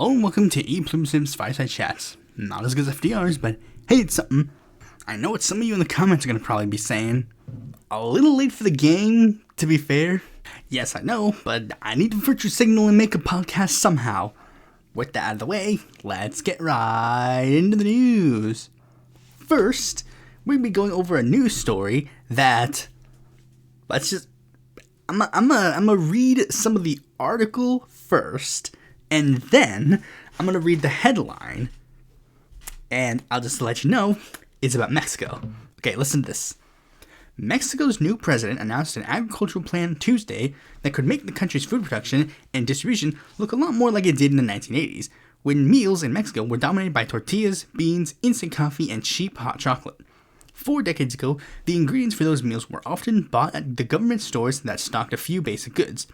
Hello and welcome to Pluribus Unum's Fireside Chats. Not as good as FDR's, but hey, it's something. I know what some of you in the comments are going to probably be saying. A little late for the game, to be fair. Yes, I know, but I need to virtue signal and make a podcast somehow. With that out of the way, let's get right into the news. First, we're going to be going over a news story that... I'm gonna read some of the article first, and then I'm gonna read the headline, and I'll just let you know it's about Mexico. Okay, listen to this. Mexico's new president announced an agricultural plan Tuesday that could make the country's food production and distribution look a lot more like it did in the 1980s, when meals in Mexico were dominated by tortillas, beans, instant coffee, and cheap hot chocolate. 4 decades ago, the ingredients for those meals were often bought at the government stores that stocked a few basic goods.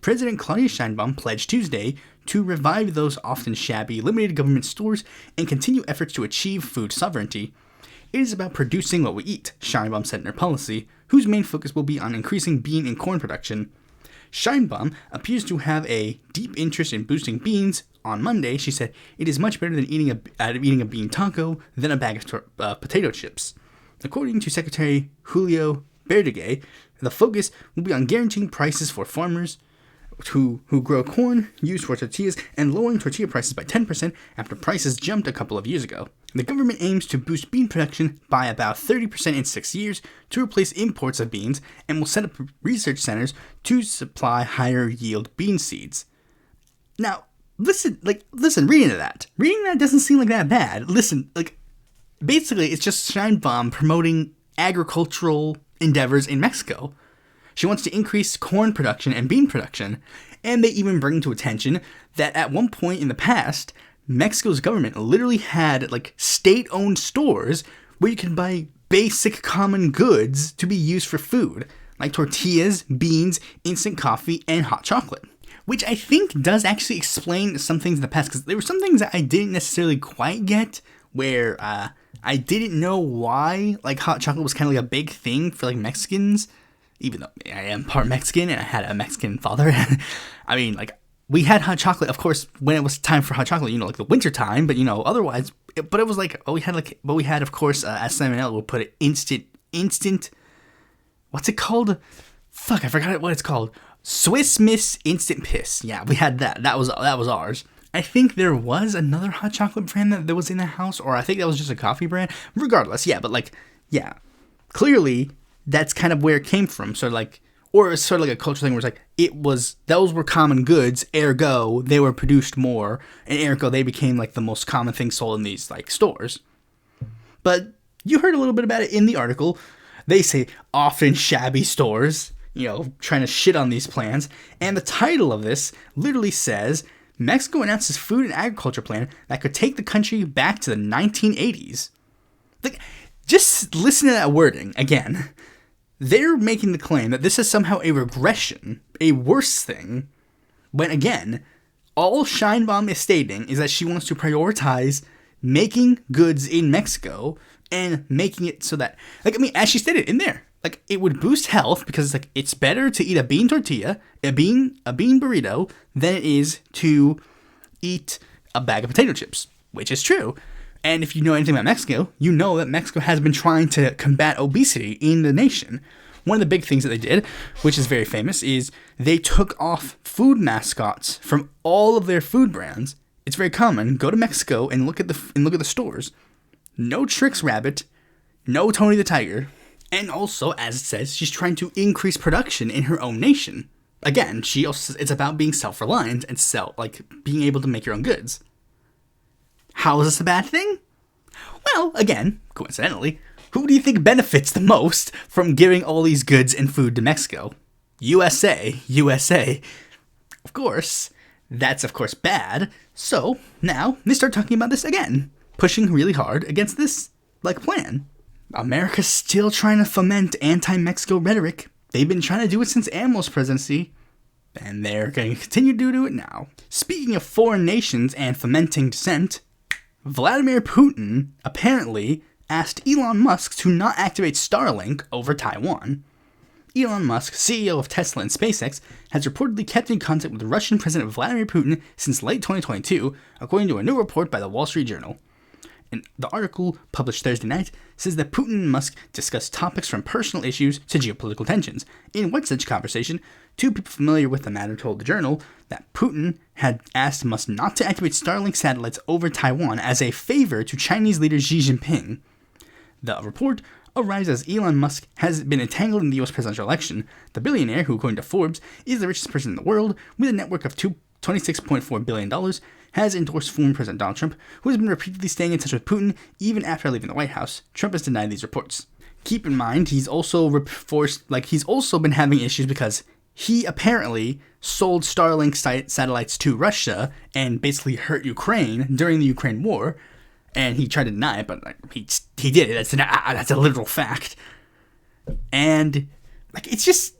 President Claudia Sheinbaum pledged Tuesday to revive those often shabby, limited government stores and continue efforts to achieve food sovereignty. It is about producing what we eat, Sheinbaum said in her policy, whose main focus will be on increasing bean and corn production. Sheinbaum appears to have a deep interest in boosting beans. On Monday, she said, "It is much better than eating a bean taco than a bag of potato chips." According to Secretary Julio Verdeguer, the focus will be on guaranteeing prices for farmers who grow corn used for tortillas and lowering tortilla prices by 10% after prices jumped a couple of years ago. The government aims to boost bean production by about 30% in 6 years to replace imports of beans and will set up research centers to supply higher yield bean seeds. Now, listen, reading that doesn't seem like that bad. Basically, it's just Sheinbaum promoting agricultural endeavors in Mexico. She wants to increase corn production and bean production, and they even bring to attention that at one point in the past, Mexico's government literally had state-owned stores where you could buy basic common goods to be used for food, like tortillas, beans, instant coffee, and hot chocolate. Which I think does actually explain some things in the past, because there were some things that I didn't necessarily quite get, where I didn't know why hot chocolate was kind of a big thing for Mexicans, even though I am part Mexican and I had a Mexican father. I mean, we had hot chocolate, of course, when it was time for hot chocolate, the winter time, but otherwise, but it was we had of course, as Simon L will put it, instant, what's it called? Fuck, I forgot what it's called. Swiss Miss Instant Piss. Yeah, we had that. That was ours. I think there was another hot chocolate brand that was in the house, or I think that was just a coffee brand. Regardless, yeah, but clearly that's kind of where it came from. Or it's sort of like a cultural thing where it's those were common goods, ergo they were produced more, and ergo they became the most common thing sold in these stores. But you heard a little bit about it in the article. They say often shabby stores, trying to shit on these plans, and the title of this literally says, Mexico announces food and agriculture plan that could take the country back to the 1980s. Just listen to that wording again. They're making the claim that this is somehow a regression, a worse thing, when again, all Sheinbaum is stating is that she wants to prioritize making goods in Mexico and making it so that, as she stated in there, it would boost health because it's better to eat a bean tortilla, a bean burrito, than it is to eat a bag of potato chips, which is true. And if you know anything about Mexico, you know that Mexico has been trying to combat obesity in the nation. One of the big things that they did, which is very famous, is they took off food mascots from all of their food brands. It's very common. Go to Mexico and look at the stores. No Trix Rabbit, no Tony the Tiger. And also, as it says, she's trying to increase production in her own nation. Again, it's about being self-reliant and being able to make your own goods. How is this a bad thing? Well, again, coincidentally, who do you think benefits the most from giving all these goods and food to Mexico? USA. Of course, that's of course bad. So now they start talking about this again, pushing really hard against this plan. America's still trying to foment anti-Mexico rhetoric. They've been trying to do it since AMLO's presidency, and they're going to continue to do it now. Speaking of foreign nations and fomenting dissent, Vladimir Putin apparently asked Elon Musk to not activate Starlink over Taiwan. Elon Musk, CEO of Tesla and SpaceX, has reportedly kept in contact with Russian President Vladimir Putin since late 2022, according to a new report by the Wall Street Journal. And the article, published Thursday night, says that Putin and Musk discussed topics from personal issues to geopolitical tensions. In one such conversation, two people familiar with the matter told the journal that Putin had asked Musk not to activate Starlink satellites over Taiwan as a favor to Chinese leader Xi Jinping. The report arrives as Elon Musk has been entangled in the U.S. presidential election. The billionaire, who according to Forbes is the richest person in the world with a network of $26.4 billion, has endorsed former President Donald Trump, who has been repeatedly staying in touch with Putin even after leaving the White House. Trump has denied these reports. Keep in mind, he's also been having issues because he apparently sold Starlink satellites to Russia and basically hurt Ukraine during the Ukraine war. And he tried to deny it, but he did it. That's a literal fact. And it's just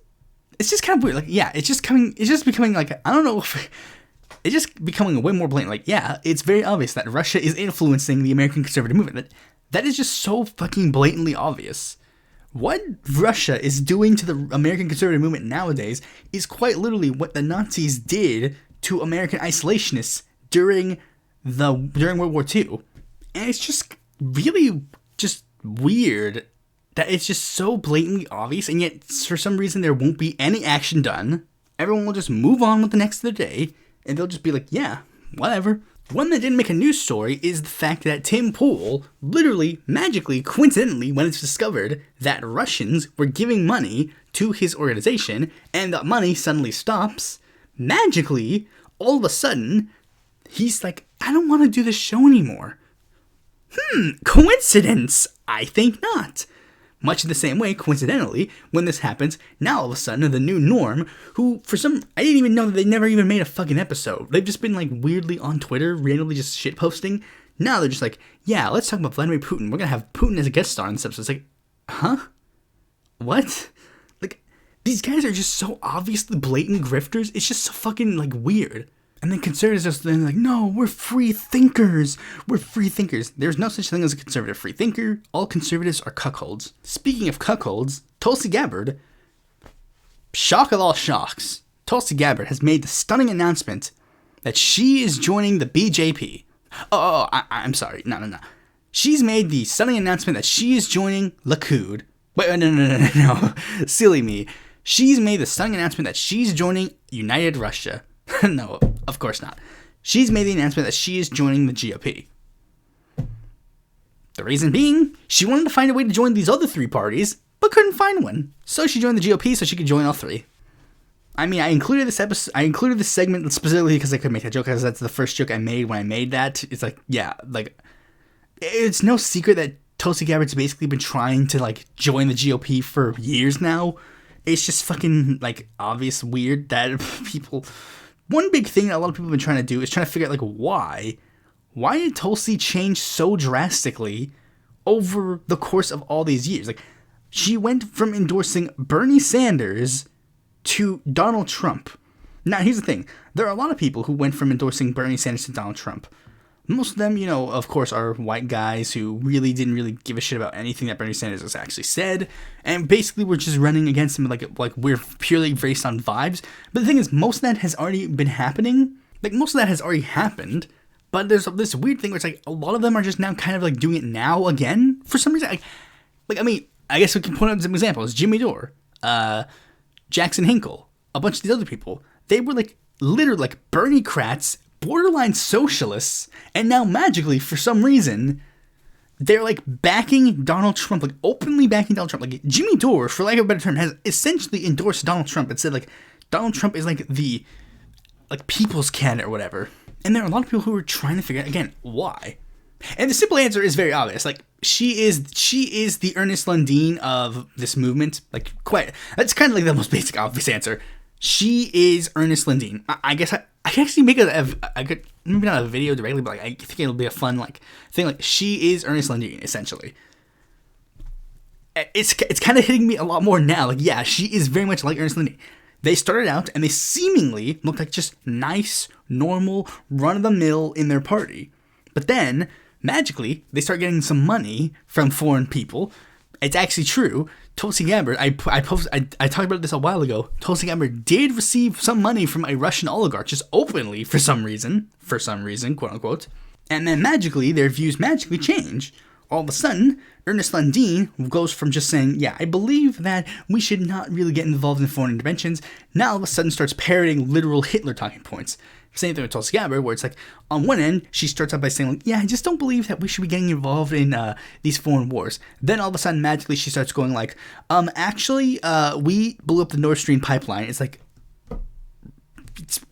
kind of weird. It's just becoming I don't know if it's just becoming way more blatant. It's very obvious that Russia is influencing the American conservative movement. That is just so fucking blatantly obvious. What Russia is doing to the American conservative movement nowadays is quite literally what the Nazis did to American isolationists during World War II. And it's just really just weird that it's just so blatantly obvious, and yet for some reason there won't be any action done. Everyone will just move on with the next of their day, and they'll just be like, yeah, whatever. One that didn't make a news story is the fact that Tim Pool, literally, magically, coincidentally, when it's discovered that Russians were giving money to his organization, and the money suddenly stops, magically, all of a sudden, he's like, I don't want to do this show anymore. Coincidence? I think not. Much in the same way, coincidentally, when this happens, now all of a sudden the new norm, who I didn't even know that they never even made a fucking episode. They've just been weirdly on Twitter, randomly just shitposting. Now they're just yeah, let's talk about Vladimir Putin. We're gonna have Putin as a guest star in this episode. It's huh? What? These guys are just so obviously blatant grifters. It's just so fucking weird. And then conservatives are just no, we're free thinkers. We're free thinkers. There's no such thing as a conservative free thinker. All conservatives are cuckolds. Speaking of cuckolds, Tulsi Gabbard, shock of all shocks, Tulsi Gabbard has made the stunning announcement that she is joining the BJP. I'm sorry. No. She's made the stunning announcement that she is joining Likud. Wait, no. Silly me. She's made the stunning announcement that she's joining United Russia. No, of course not. She's made the announcement that she is joining the GOP. The reason being, she wanted to find a way to join these other three parties, but couldn't find one. So she joined the GOP so she could join all three. I mean, I included this segment specifically because I could make that joke, because that's the first joke I made when I made that. It's it's no secret that Tulsi Gabbard's basically been trying to join the GOP for years now. It's just fucking obvious weird that people. One big thing that a lot of people have been trying to do is trying to figure out why did Tulsi change so drastically over the course of all these years? She went from endorsing Bernie Sanders to Donald Trump. Now, here's the thing. There are a lot of people who went from endorsing Bernie Sanders to Donald Trump. Most of them, of course, are white guys who didn't really give a shit about anything that Bernie Sanders has actually said, and basically were just running against him we're purely based on vibes. But the thing is, most of that has already been happening. Most of that has already happened, but there's this weird thing where it's a lot of them are just now kind of doing it now again for some reason. I guess we can point out some examples. Jimmy Dore, Jackson Hinkle, a bunch of these other people. They were literally Bernie-crats, borderline socialists, and now magically, for some reason, they're backing Donald Trump, openly backing Donald Trump. Jimmy Dore, for lack of a better term, has essentially endorsed Donald Trump and said Donald Trump is the people's candidate or whatever. And there are a lot of people who are trying to figure out again why. And the simple answer is very obvious. She is the Ernest Lundeen of this movement. That's kind of the most basic obvious answer. She is Ernest Lundeen. I guess I can actually make I could maybe not a video directly, but I think it'll be a fun thing. She is Ernest Lundeen essentially. It's kind of hitting me a lot more now. Yeah, she is very much like Ernest Lundeen. They started out and they seemingly looked like just nice, normal, run of the mill in their party, but then magically they start getting some money from foreign people. It's actually true. Tulsi Gabbard, I talked about this a while ago. Tulsi Gabbard did receive some money from a Russian oligarch, just openly for some reason, quote unquote. And then magically, their views magically change. All of a sudden, Ernest Lundin goes from just saying, yeah, I believe that we should not really get involved in foreign interventions, now all of a sudden starts parroting literal Hitler talking points. Same thing with Tulsi Gabbard, where it's like, on one end, she starts out by saying, like, yeah, I just don't believe that we should be getting involved in these foreign wars. Then all of a sudden, magically, she starts going like, actually, we blew up the Nord Stream pipeline. It's like,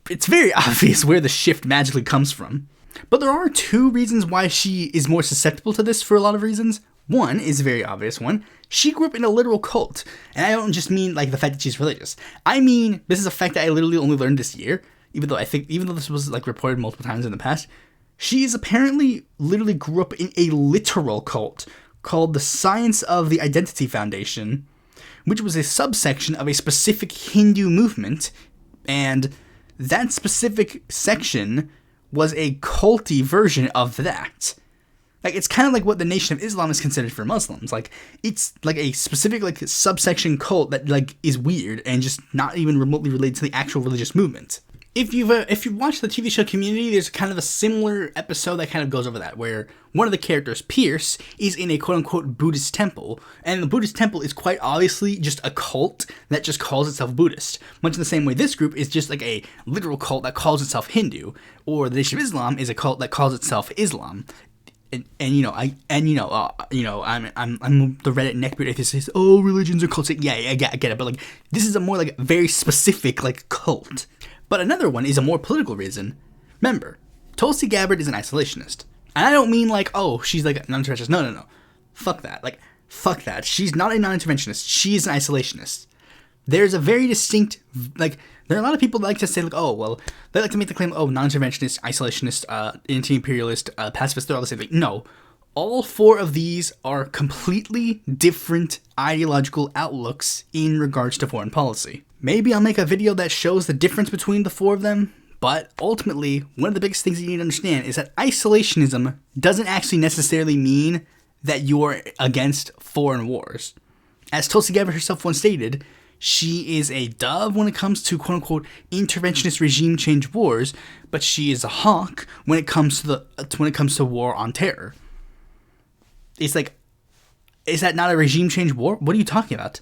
it's very obvious where the shift magically comes from. But there are two reasons why she is more susceptible to this for a lot of reasons. One is a very obvious one. She grew up in a literal cult. And I don't just mean like the fact that she's religious. I mean, this is a fact that I literally only learned this year. Even though this was like reported multiple times in the past, she is apparently literally grew up in a literal cult called the Science of the Identity Foundation, which was a subsection of a specific Hindu movement, and that specific section was a culty version of that. Like, it's kind of like what the Nation of Islam is considered for Muslims. Like, it's like a specific like subsection cult that like is weird and just not even remotely related to the actual religious movement. If you've watched the TV show Community, there's kind of a similar episode that kind of goes over that, where one of the characters, Pierce, is in a quote-unquote Buddhist temple, and the Buddhist temple is quite obviously just a cult that just calls itself Buddhist, much in the same way this group is just like a literal cult that calls itself Hindu, or the Nation of Islam is a cult that calls itself Islam. I'm the Reddit neckbeard atheist says, oh, religions are cults. Yeah, I get it, but like this is a more like very specific like cult. But another one is a more political reason. Remember, Tulsi Gabbard is an isolationist. And I don't mean like, oh, she's like a non-interventionist. No. Fuck that. Like, fuck that. She's not a non-interventionist. She's an isolationist. There's a very distinct, like, there are a lot of people that like to say, like, oh, well, they like to make the claim, oh, non-interventionist, isolationist, anti-imperialist, pacifist, they're all the same thing. No. All four of these are completely different ideological outlooks in regards to foreign policy. Maybe I'll make a video that shows the difference between the four of them, but ultimately, one of the biggest things you need to understand is that isolationism doesn't actually necessarily mean that you're against foreign wars. As Tulsi Gabbard herself once stated, she is a dove when it comes to quote-unquote interventionist regime change wars, but she is a hawk when it comes to war on terror. It's like, is that not a regime change war? What are you talking about?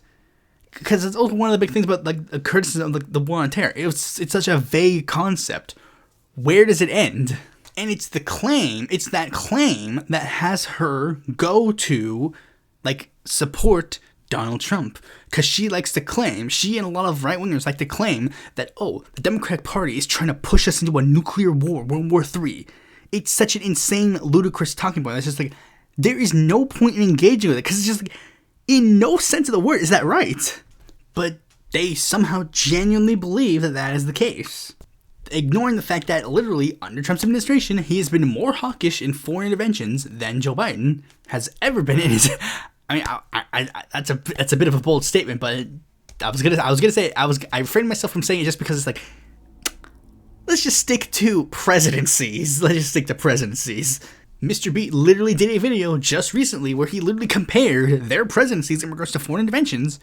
Because it's also one of the big things about like the criticism of the war on terror. It's such a vague concept. Where does it end? And it's that claim that has her go to like support Donald Trump. Because she likes to claim, she and a lot of right-wingers like to claim that, oh, the Democratic Party is trying to push us into a nuclear war, World War III. It's such an insane, ludicrous talking point. It's just like, there is no point in engaging with it. Because it's just like, in no sense of the word is that right. But they somehow genuinely believe that that is the case. Ignoring the fact that literally under Trump's administration, he has been more hawkish in foreign interventions than Joe Biden has ever been in his... I mean, I that's a bit of a bold statement, but I was gonna say I refrained myself from saying it just because it's like, let's just stick to presidencies. Mr. Beat literally did a video just recently where he literally compared their presidencies in regards to foreign interventions.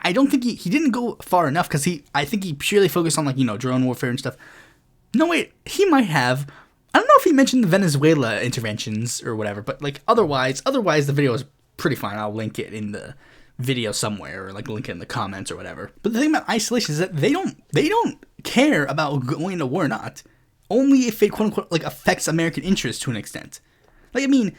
I don't think he didn't go far enough because I think he purely focused on like, drone warfare and stuff. No, wait, he might have. I don't know if he mentioned the Venezuela interventions or whatever, but like otherwise the video is pretty fine. I'll link it in the video somewhere or like link it in the comments or whatever. But the thing about isolation is that they don't care about going to war or not. Only if it quote unquote like affects American interests to an extent. Like, I mean,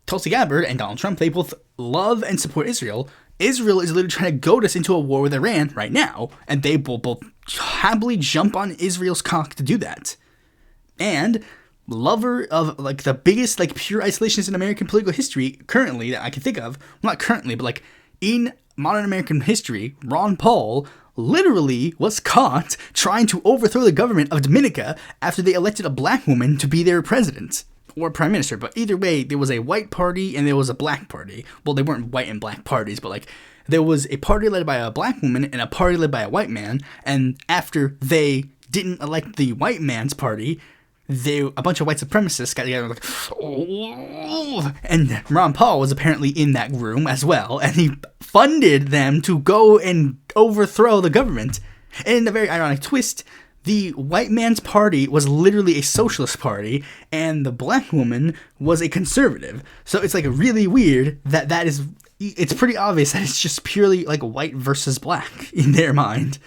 Tulsi Gabbard and Donald Trump, they both love and support Israel. Israel is literally trying to goad us into a war with Iran right now, and they will both happily jump on Israel's cock to do that. And lover of like the biggest like pure isolationist in American political history currently that I can think of, well, not currently, but like in modern American history, Ron Paul literally was caught trying to overthrow the government of Dominica after they elected a black woman to be their president or prime minister. But either way, there was a white party and there was a black party. Well, they weren't white and black parties, but like there was a party led by a black woman and a party led by a white man. And after they didn't elect the white man's party, a bunch of white supremacists got together and like, oh, and Ron Paul was apparently in that room as well, and he funded them to go and overthrow the government. And in a very ironic twist, the white man's party was literally a socialist party, and the black woman was a conservative. So it's like really weird that is, it's pretty obvious that it's just purely like white versus black in their mind.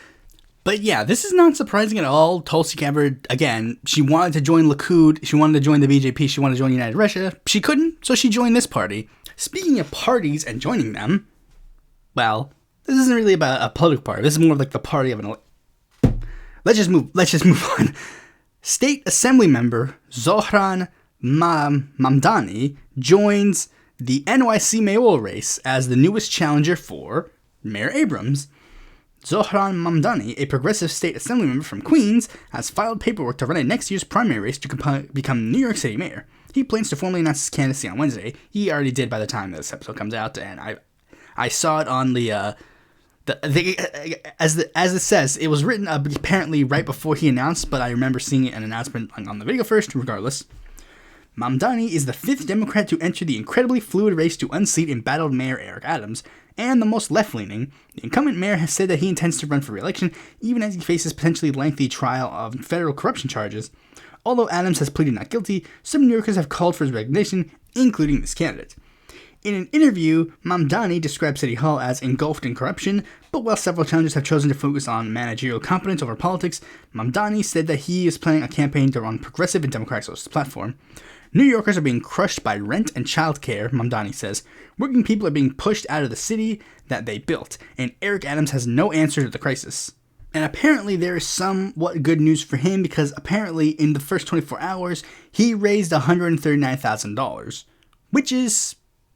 But yeah, this is not surprising at all. Tulsi Gabbard, again, she wanted to join Likud, she wanted to join the BJP, she wanted to join United Russia. She couldn't, so she joined this party. Speaking of parties and joining them, well, this isn't really about a political party. This is more like the party of an... Let's just move on. State Assembly member Zohran Mamdani joins the NYC mayoral race as the newest challenger for Mayor Abrams. Zohran Mamdani, a progressive state assembly member from Queens, has filed paperwork to run in next year's primary race to become New York City mayor. He plans to formally announce his candidacy on Wednesday. He already did by the time this episode comes out, and I saw it on as it says, it was written apparently right before he announced, but I remember seeing an announcement on the video first, regardless. Mamdani is the 5th Democrat to enter the incredibly fluid race to unseat embattled Mayor Eric Adams, and the most left-leaning. The incumbent mayor has said that he intends to run for re-election, even as he faces potentially lengthy trial of federal corruption charges. Although Adams has pleaded not guilty, some New Yorkers have called for his resignation, including this candidate. In an interview, Mamdani described City Hall as engulfed in corruption, but while several challengers have chosen to focus on managerial competence over politics, Mamdani said that he is planning a campaign to run progressive and democratic socialist platform. New Yorkers are being crushed by rent and childcare, Mamdani says. Working people are being pushed out of the city that they built, and Eric Adams has no answer to the crisis. And apparently there is somewhat good news for him, because apparently in the first 24 hours, he raised $139,000, which is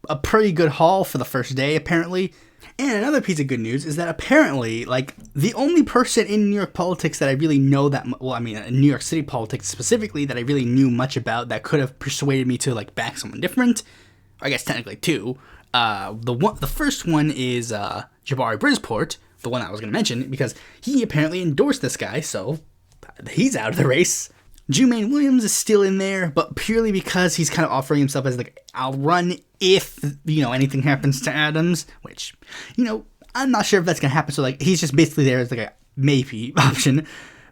a pretty good haul for the first day, apparently. And another piece of good news is that apparently, like, the only person in New York politics that I really know in New York City politics specifically, that I really knew much about that could have persuaded me to, like, back someone different, I guess technically two. The first one is Jabari Brisport, the one I was going to mention, because he apparently endorsed this guy, so he's out of the race. Jumaine Williams is still in there, but purely because he's kind of offering himself as, like, I'll run if, anything happens to Adams, which, I'm not sure if that's going to happen, so, like, he's just basically there as, like, a maybe option.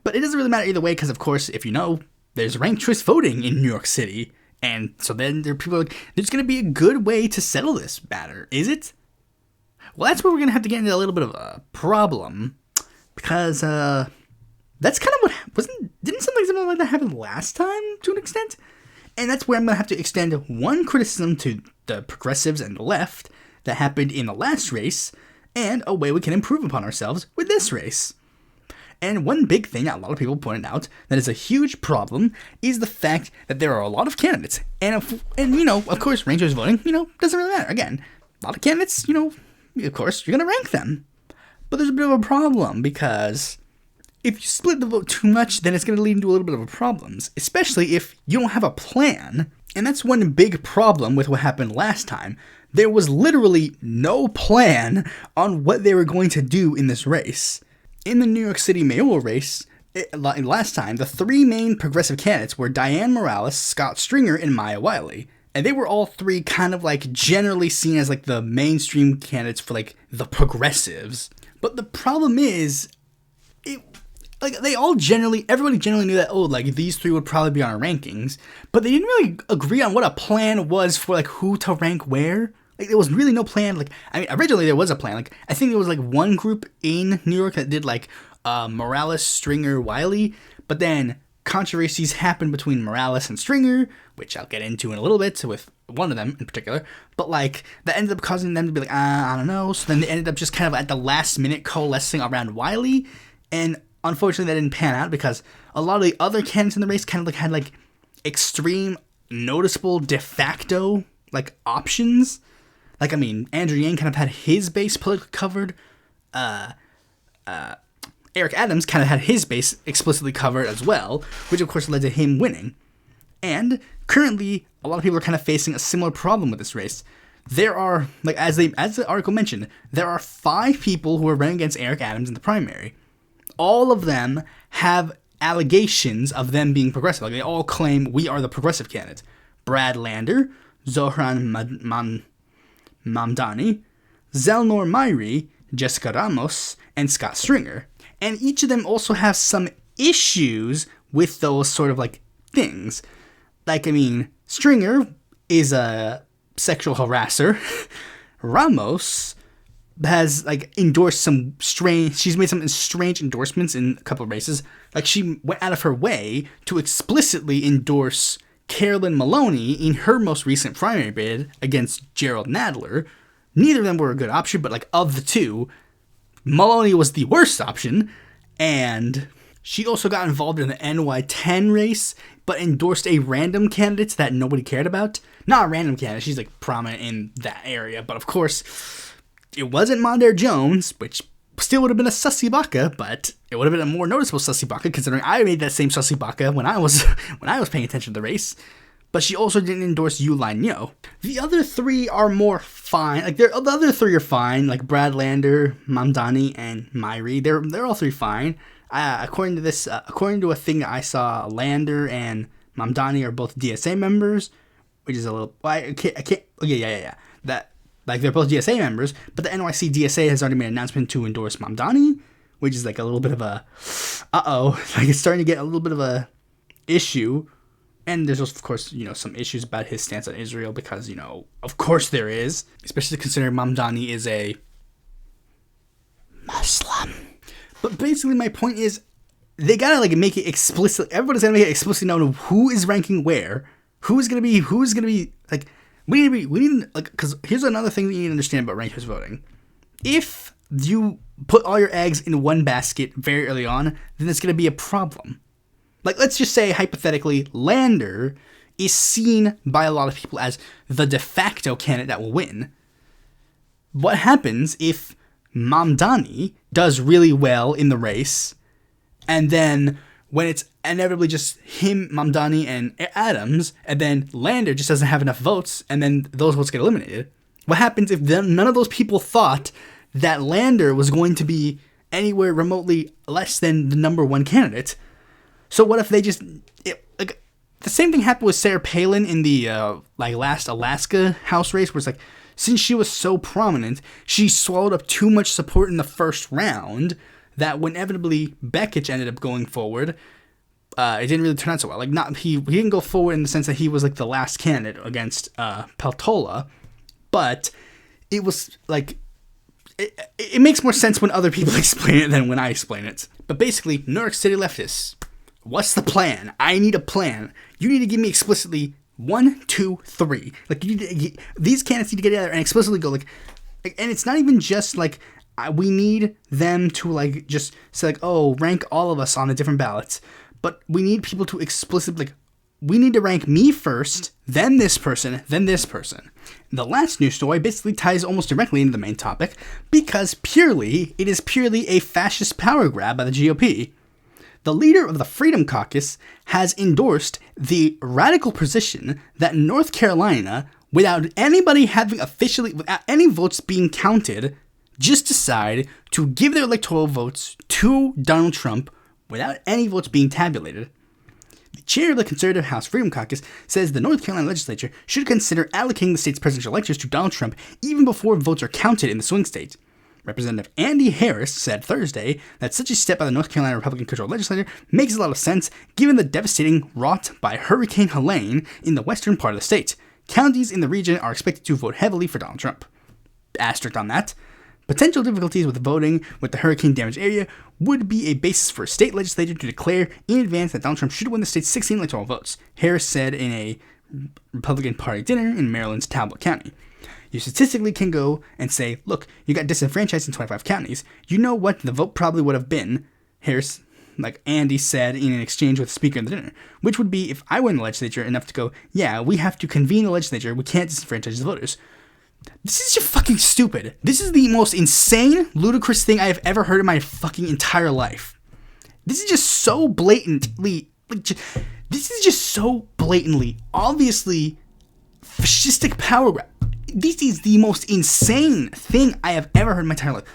But it doesn't really matter either way, because, of course, if you know, there's ranked choice voting in New York City, and so then there are people like, there's going to be a good way to settle this matter, is it? Well, that's where we're going to have to get into a little bit of a problem, because, that's kind of what didn't something like that happen last time to an extent? And that's where I'm going to have to extend one criticism to the progressives and the left that happened in the last race, and a way we can improve upon ourselves with this race. And one big thing that a lot of people pointed out that is a huge problem is the fact that there are a lot of candidates. And of course, ranked choice voting, doesn't really matter. Again, a lot of candidates, of course, you're going to rank them. But there's a bit of a problem, because if you split the vote too much, then it's going to lead into a little bit of problems, especially if you don't have a plan. And that's one big problem with what happened last time. There was literally no plan on what they were going to do in this race. In the New York City mayoral race, last time, the three main progressive candidates were Dianne Morales, Scott Stringer, and Maya Wiley. And they were all three kind of like generally seen as like the mainstream candidates for like the progressives. But the problem is, everybody generally knew that, these three would probably be on our rankings, but they didn't really agree on what a plan was for, who to rank where. There was really no plan. Originally there was a plan. I think there was, one group in New York that did, Morales, Stringer, Wiley, but then controversies happened between Morales and Stringer, which I'll get into in a little bit with one of them in particular, but, that ended up causing them to be I don't know, so then they ended up just kind of at the last minute coalescing around Wiley, and unfortunately, that didn't pan out because a lot of the other candidates in the race kind of had extreme, noticeable de facto options. Andrew Yang kind of had his base politically covered. Eric Adams kind of had his base explicitly covered as well, which of course led to him winning. And currently, a lot of people are kind of facing a similar problem with this race. There are, as the article mentioned, there are 5 people who are running against Eric Adams in the primary. All of them have allegations of them being progressive. Like, they all claim we are the progressive candidate. Brad Lander, Zohran Mamdani, Zelnor Myrie, Jessica Ramos, and Scott Stringer. And each of them also have some issues with those sort of, like, things. Like, I mean, Stringer is a sexual harasser. Ramos has, like, endorsed she's made some strange endorsements in a couple of races. Like, she went out of her way to explicitly endorse Carolyn Maloney in her most recent primary bid against Gerald Nadler. Neither of them were a good option, but, like, of the two, Maloney was the worst option. And she also got involved in the NY10 race, but endorsed a random candidate that nobody cared about. Not a random candidate, she's, like, prominent in that area, but of course, it wasn't Mondaire Jones, which still would have been a sussy baka, but it would have been a more noticeable sussy baka, considering I made that same sussy baka when I was paying attention to the race. But she also didn't endorse Yu Lan Yo. The other three are more fine. Like, the other three are fine, like Brad Lander, Mamdani, and Myrie. They're all three fine. According to a thing that I saw, Lander and Mamdani are both DSA members, which is a little. I can't. Yeah. That, like, they're both DSA members, but the NYC DSA has already made an announcement to endorse Mamdani, which is like a little bit of a. Like, it's starting to get a little bit of a issue. And there's also, of course, some issues about his stance on Israel because, of course there is, especially considering Mamdani is a Muslim. But basically my point is, they gotta, like, make it explicit. Everybody's gotta make it explicitly known who is ranking where, who's gonna be, like, we need, like, because here's another thing that you need to understand about ranked choice voting. If you put all your eggs in one basket very early on, then it's gonna be a problem. Like, let's just say, hypothetically, Lander is seen by a lot of people as the de facto candidate that will win. What happens if Mamdani does really well in the race, and then when it's inevitably just him, Mamdani, and Adams, and then Lander just doesn't have enough votes, and then those votes get eliminated? What happens if none of those people thought that Lander was going to be anywhere remotely less than the number one candidate? So what if they just... like, the same thing happened with Sarah Palin in the last Alaska House race, where it's like, since she was so prominent, she swallowed up too much support in the first round that when inevitably Bekich ended up going forward, it didn't really turn out so well. Like, he didn't go forward in the sense that he was, like, the last candidate against Peltola, but it was, like... It makes more sense when other people explain it than when I explain it. But basically, New York City leftists... What's the plan? I need a plan. You need to give me explicitly 1, 2, 3. Like, these candidates need to get together and explicitly go, like, and it's not even just, like, we need them to, like, just say, like, oh, rank all of us on the different ballots. But we need people to explicitly, like, we need to rank me first, then this person, then this person. The last news story basically ties almost directly into the main topic because it is purely a fascist power grab by the GOP. The leader of the Freedom Caucus has endorsed the radical position that North Carolina, without any votes being counted, just decide to give their electoral votes to Donald Trump without any votes being tabulated. The chair of the conservative House Freedom Caucus says the North Carolina legislature should consider allocating the state's presidential electors to Donald Trump even before votes are counted in the swing state. Representative Andy Harris said Thursday that such a step by the North Carolina Republican-controlled legislature makes a lot of sense given the devastating wrought by Hurricane Helene in the western part of the state. Counties in the region are expected to vote heavily for Donald Trump. Asterisk on that. Potential difficulties with voting with the hurricane-damaged area would be a basis for a state legislature to declare in advance that Donald Trump should win the state's 16 electoral votes, Harris said in a Republican Party dinner in Maryland's Talbot County. You statistically can go and say, look, you got disenfranchised in 25 counties. You know what the vote probably would have been, Harris, like Andy said in an exchange with the speaker in the dinner, which would be if I were in the legislature enough to go, yeah, we have to convene the legislature. We can't disenfranchise the voters. This is just fucking stupid. This is the most insane, ludicrous thing I have ever heard in my fucking entire life. This is just so blatantly, obviously, fascistic power grab. This is the most insane thing I have ever heard in my entire life.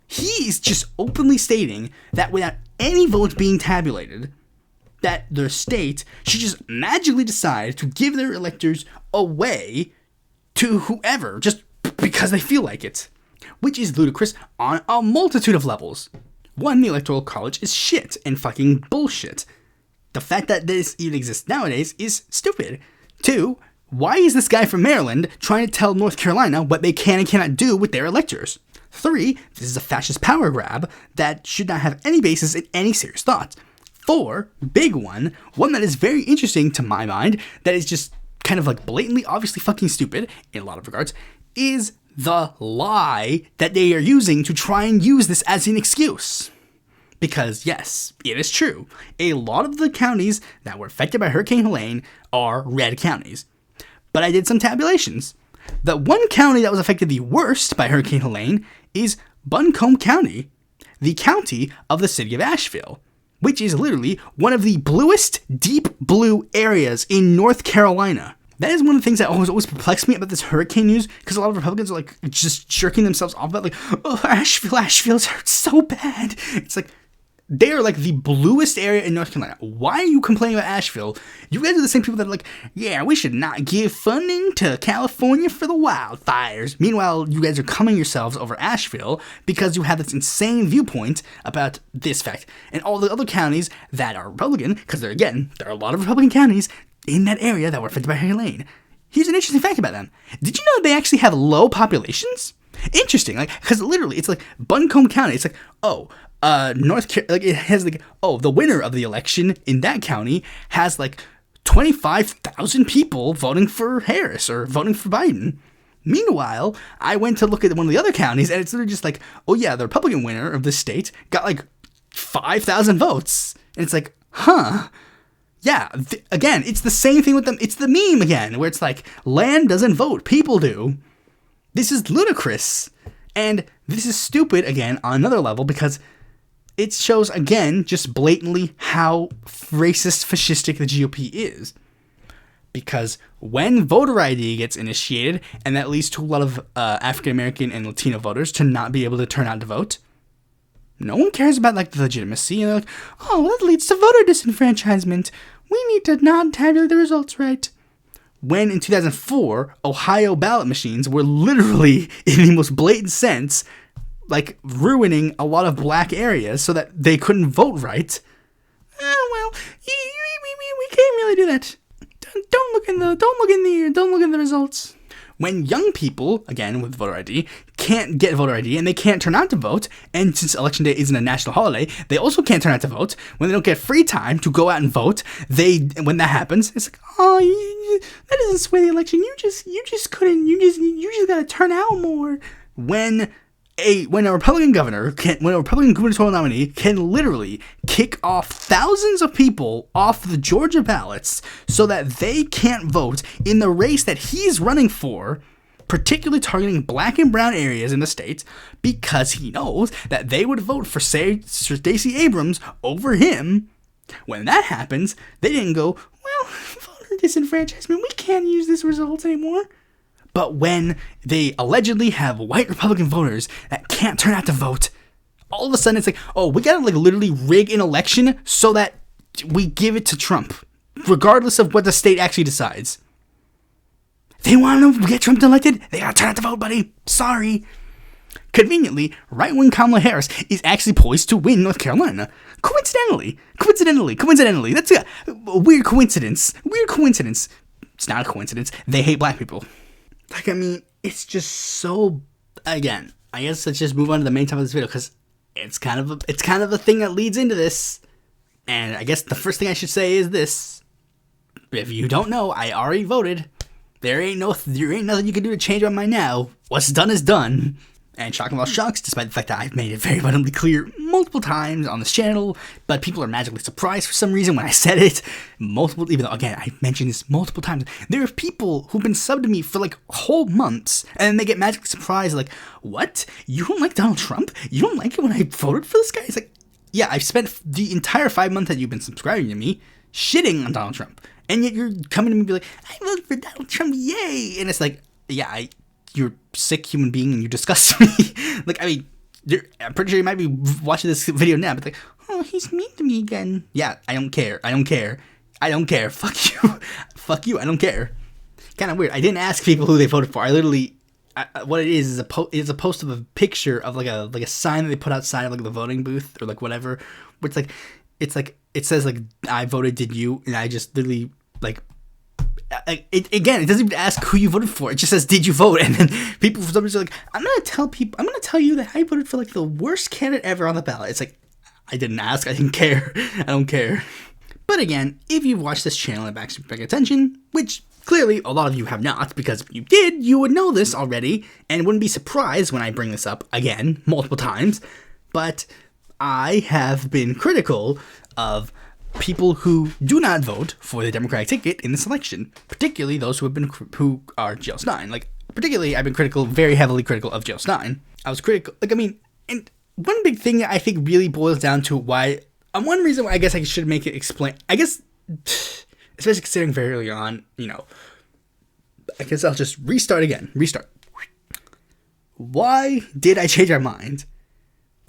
He is just openly stating that without any votes being tabulated, that their state should just magically decide to give their electors away to whoever just because they feel like it, which is ludicrous on a multitude of levels. One, the Electoral College is shit and fucking bullshit. The fact that this even exists nowadays is stupid. Two, why is this guy from Maryland trying to tell North Carolina what they can and cannot do with their electors? Three, this is a fascist power grab that should not have any basis in any serious thought. Four, big one that is very interesting to my mind, that is just kind of like blatantly, obviously fucking stupid in a lot of regards, is the lie that they are using to try and use this as an excuse. Because yes, it is true. A lot of the counties that were affected by Hurricane Helene are red counties. But I did some tabulations. The one county that was affected the worst by Hurricane Helene is Buncombe County, the county of the city of Asheville, which is literally one of the bluest, deep blue areas in North Carolina. That is one of the things that always perplexed me about this hurricane news, because a lot of Republicans are like just jerking themselves off about like, oh, Asheville's hurt so bad. It's like, they are like the bluest area in North Carolina. Why are you complaining about Asheville? You guys are the same people that are like, yeah, we should not give funding to California for the wildfires. Meanwhile, you guys are coming yourselves over Asheville because you have this insane viewpoint about this fact. And all the other counties that are Republican, because there are a lot of Republican counties in that area that were affected by Hurricane Helene. Here's an interesting fact about them. Did you know they actually have low populations? Interesting, like, because literally, it's like Buncombe County. It's like, it has like, the winner of the election in that county has like 25,000 people voting for Harris or voting for Biden. Meanwhile, I went to look at one of the other counties, and it's literally just like, oh yeah, the Republican winner of this state got like 5,000 votes, and it's like, huh. Yeah, again, it's the same thing with them. It's the meme again, where it's like, land doesn't vote, people do. This is ludicrous. And this is stupid, again, on another level, because it shows, again, just blatantly how racist, fascistic the GOP is. Because when voter ID gets initiated, and that leads to a lot of African-American and Latino voters to not be able to turn out to vote, no one cares about, like, the legitimacy. And they're like, oh, well, that leads to voter disenfranchisement. We need to not tabulate the results right. When in 2004, Ohio ballot machines were literally, in the most blatant sense, like ruining a lot of black areas so that they couldn't vote right. We can't really do that. Don't look in the results. When young people, again with voter ID, can't get voter ID and they can't turn out to vote, and since Election Day isn't a national holiday, they also can't turn out to vote. When they don't get free time to go out and vote, when that happens, it's like, oh, that doesn't sway the election. You just gotta turn out more. When a Republican gubernatorial nominee can literally kick off thousands of people off the Georgia ballots so that they can't vote in the race that he's running for, particularly targeting black and brown areas in the state, because he knows that they would vote for, say, Stacey Abrams over him. When that happens, they didn't go, well, voter disenfranchisement, we can't use this result anymore. But when they allegedly have white Republican voters that can't turn out to vote, all of a sudden it's like, oh, we gotta like literally rig an election so that we give it to Trump, regardless of what the state actually decides. They want to get Trump elected? They gotta turn out to vote, buddy. Sorry. Conveniently, right-wing Kamala Harris is actually poised to win North Carolina. Coincidentally. That's a weird coincidence. It's not a coincidence. They hate black people. Like, I mean, it's just so, again, I guess let's just move on to the main topic of this video, because it's kind of a thing that leads into this. And I guess the first thing I should say is this. If you don't know, I already voted. There ain't nothing you can do to change my mind now. What's done is done. And shocking all shocks, despite the fact that I've made it very abundantly clear multiple times on this channel, but people are magically surprised for some reason when I said it. Even though, again, I mentioned this multiple times. There are people who've been subbed to me for like whole months, and then they get magically surprised, like, what? You don't like Donald Trump? You don't like it when I voted for this guy? It's like, yeah, I've spent the entire 5 months that you've been subscribing to me shitting on Donald Trump. And yet you're coming to me and be like, I voted for Donald Trump, yay! And it's like, yeah, you're a sick human being and you disgust me. Like, I mean, I'm pretty sure you might be watching this video now, but like, oh, he's mean to me again. Yeah, I don't care. Fuck you. Fuck you. I don't care. Kind of weird. I didn't ask people who they voted for. I literally, what it is a post of a picture of like a sign that they put outside of like the voting booth or like whatever. Where it's like it says like, I voted, did you? And I just literally like. It doesn't even ask who you voted for. It just says, did you vote? And then people for some reason are like, I'm gonna tell you that I voted for like the worst candidate ever on the ballot. It's like, I didn't ask. I didn't care. I don't care. But again, if you've watched this channel and actually paying attention, which clearly a lot of you have not, because if you did, you would know this already and wouldn't be surprised when I bring this up again multiple times. But I have been critical of people who do not vote for the Democratic ticket in this election, particularly those who are Jill Stein. Like, particularly, I've been very heavily critical of Jill Stein. I was critical, and one big thing that I think really boils down to why, one reason why I guess I should make it explain, I guess, especially considering very early on, I guess I'll just restart. Why did I change my mind?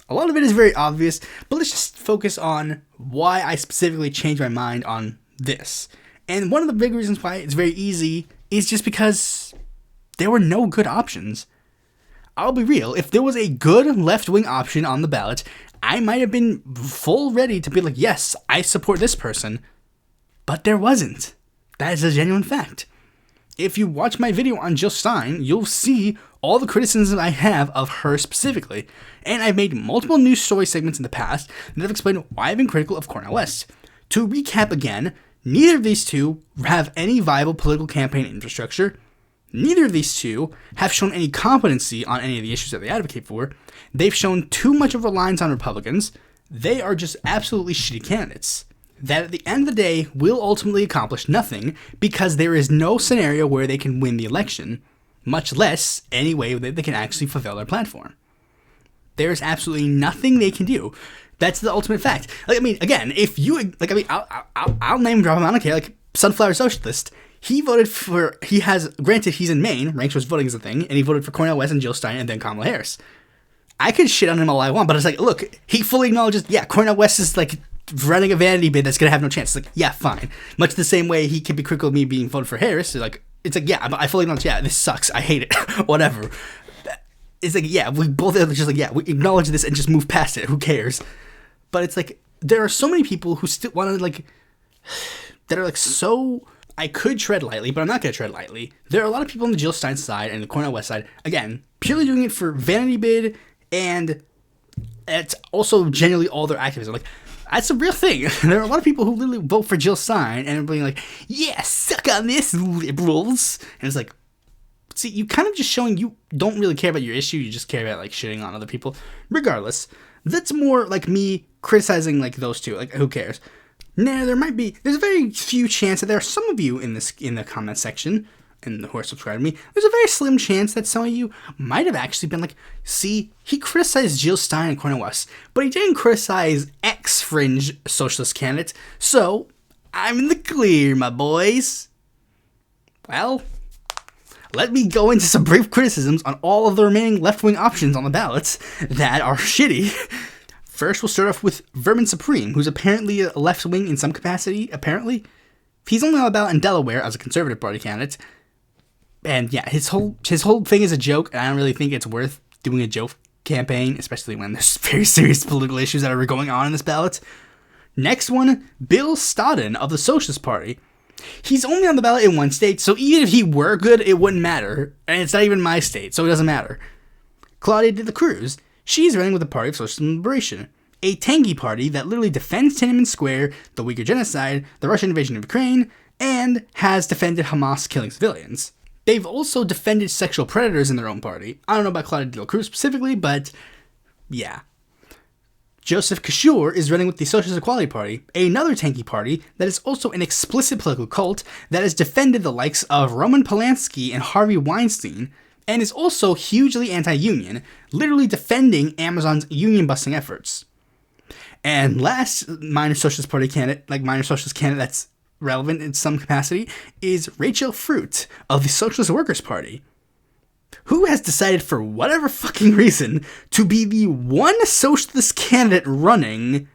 A lot of it is very obvious, but let's just focus on why I specifically changed my mind on this. And one of the big reasons why it's very easy is just because there were no good options. I'll be real, if there was a good left-wing option on the ballot, I might have been full ready to be like, yes, I support this person, but there wasn't. That is a genuine fact. If you watch my video on Jill Stein, you'll see all the criticisms I have of her specifically. And I've made multiple news story segments in the past that have explained why I've been critical of Cornel West. To recap again, neither of these two have any viable political campaign infrastructure. Neither of these two have shown any competency on any of the issues that they advocate for. They've shown too much of a reliance on Republicans. They are just absolutely shitty candidates that at the end of the day will ultimately accomplish nothing because there is no scenario where they can win the election, much less any way that they can actually fulfill their platform. There's absolutely nothing they can do. That's the ultimate fact. Again, if you, I'll name drop him, I don't care, Sunflower Socialist. Granted, he's in Maine, ranked choice voting is a thing, and he voted for Cornel West and Jill Stein and then Kamala Harris. I could shit on him all I want, but it's like, look, he fully acknowledges, yeah, Cornel West is running a vanity bid that's gonna have no chance. It's like, yeah, fine. Much the same way he could be critical of me being voted for Harris. It's like, yeah, I fully acknowledge, yeah, this sucks. I hate it. Whatever. It's like, yeah, we both are just like, yeah, we acknowledge this and just move past it. Who cares? But it's like, there are so many people who still want to, that are so, I could tread lightly, but I'm not going to tread lightly. There are a lot of people on the Jill Stein side and the Cornel West side, again, purely doing it for vanity bid, and it's also generally all their activism. That's a real thing. There are a lot of people who literally vote for Jill Stein and are being like, yeah, suck on this, liberals. And it's like, see, you kind of just showing you don't really care about your issue. You just care about shitting on other people. Regardless, that's more like me criticizing those two. Who cares? Nah, there's a very few chance that there are some of you in the comment section and who are subscribed to me. There's a very slim chance that some of you might have actually been like, see, he criticized Jill Stein and Cornel West, but he didn't criticize ex-fringe socialist candidates, so I'm in the clear, my boys. Well, let me go into some brief criticisms on all of the remaining left-wing options on the ballots that are shitty. First, we'll start off with Vermin Supreme, who's apparently a left-wing in some capacity, apparently. He's only on the ballot in Delaware as a Conservative Party candidate. And yeah, his whole thing is a joke, and I don't really think it's worth doing a joke campaign, especially when there's very serious political issues that are going on in this ballot. Next one, Bill Stodden of the Socialist Party. He's only on the ballot in one state, so even if he were good, it wouldn't matter. And it's not even my state, so it doesn't matter. Claudia de la Cruz. She's running with the Party of Social Liberation, a tanky party that literally defends Tiananmen Square, the Uyghur genocide, the Russian invasion of Ukraine, and has defended Hamas killing civilians. They've also defended sexual predators in their own party. I don't know about Claudia de la Cruz specifically, but yeah. Joseph Kishore is running with the Socialist Equality Party, another tanky party that is also an explicit political cult that has defended the likes of Roman Polanski and Harvey Weinstein, and is also hugely anti-union, literally defending Amazon's union-busting efforts. And last minor socialist candidate that's relevant in some capacity is Rachel Fruit of the Socialist Workers' Party. who has decided for whatever fucking reason to be the one socialist candidate running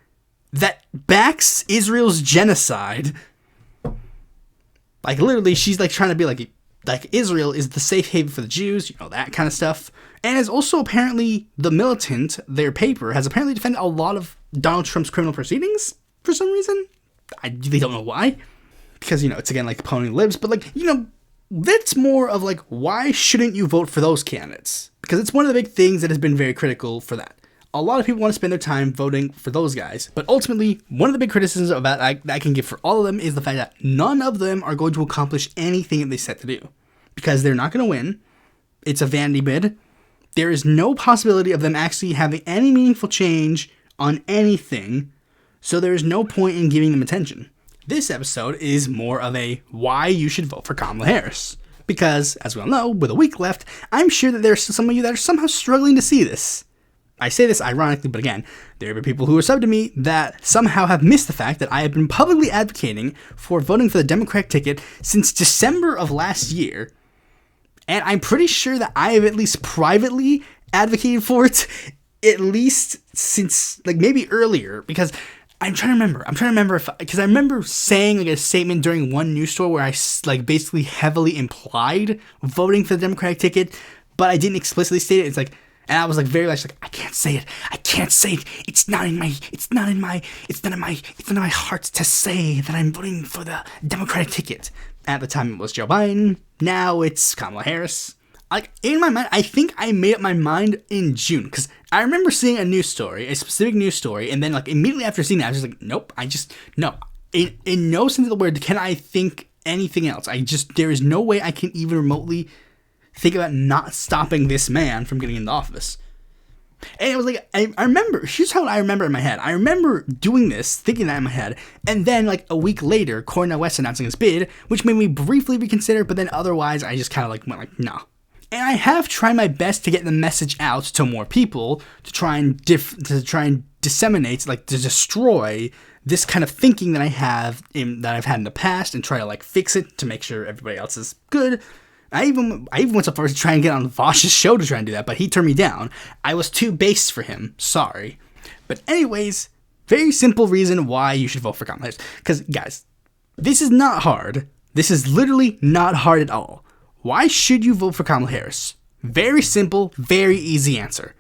that backs Israel's genocide. Like, literally, she's like trying to be like Israel is the safe haven for the Jews, you know, that kind of stuff. And is also apparently the Militant, their paper, has apparently defended a lot of Donald Trump's criminal proceedings for some reason. I really don't know why. Because, you know, it's again like pony lives, but like, you know, that's more of like, why shouldn't you vote for those candidates? Because it's one of the big things that has been very critical for that. A lot of people want to spend their time voting for those guys, but ultimately, one of the big criticisms about that I can give for all of them is the fact that none of them are going to accomplish anything that they set to do. Because they're not going to win. It's a vanity bid. There is no possibility of them actually having any meaningful change on anything, so there is no point in giving them attention. This episode is more of a why you should vote for Kamala Harris. Because, as we all know, with a week left, I'm sure that there are some of you that are somehow struggling to see this. I say this ironically, but again, there are people who are sub to me that somehow have missed the fact that I have been publicly advocating for voting for the Democratic ticket since December of last year. And I'm pretty sure that I have at least privately advocated for it, at least since, like, maybe earlier, because I'm trying to remember because I remember saying like a statement during one news story where I like basically heavily implied voting for the Democratic ticket, but I didn't explicitly state it. It's like, and I was like very much like, I can't say it. It's not in my heart to say that I'm voting for the Democratic ticket. At the time it was Joe Biden. Now it's Kamala Harris. Like, in my mind, I think I made up my mind in June, because I remember seeing a specific news story, and then, like, immediately after seeing that, I was just like, nope, no. In no sense of the word can I think anything else. There is no way I can even remotely think about not stopping this man from getting into office. And it was like, I remember, here's how I remember in my head. I remember doing this, thinking that in my head, and then, like, a week later, Cornel West announcing his bid, which made me briefly reconsider, but then otherwise, I just kind of, like, went like, no. And I have tried my best to get the message out to more people to try and disseminate, like, to destroy this kind of thinking that I've had in the past, and try to, like, fix it to make sure everybody else is good. I even went so far as to try and get on Vosh's show to try and do that, but he turned me down. I was too base for him. Sorry. But anyways, very simple reason why you should vote for Kamala Harris. Because, guys, this is not hard. This is literally not hard at all. Why should you vote for Kamala Harris? Very simple, very easy answer.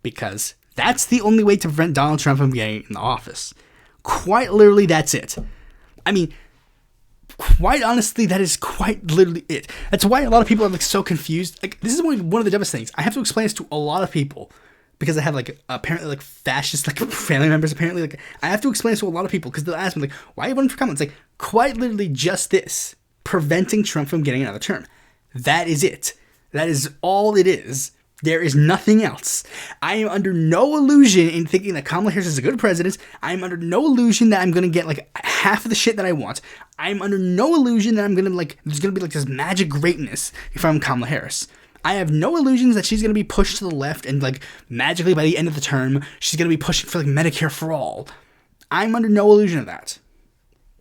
Because that's the only way to prevent Donald Trump from getting in the office. Quite literally, that's it. I mean, quite honestly, that is quite literally it. That's why a lot of people are, like, so confused. Like, this is one of the dumbest things. I have to explain this to a lot of people. Because I have, like, apparently, like, fascist, like, family members, apparently. Like, I have to explain this to a lot of people. Because they'll ask me, like, why are you voting for Kamala? It's like, quite literally just this. Preventing Trump from getting another term. That is it. That is all it is. There is nothing else. I am under no illusion in thinking that Kamala Harris is a good president. I am under no illusion that I'm going to get, like, half of the shit that I want. I am under no illusion that I'm going to, like, there's going to be, like, this magic greatness if I'm Kamala Harris. I have no illusions that she's going to be pushed to the left and, like, magically by the end of the term, she's going to be pushing for, like, Medicare for all. I'm under no illusion of that.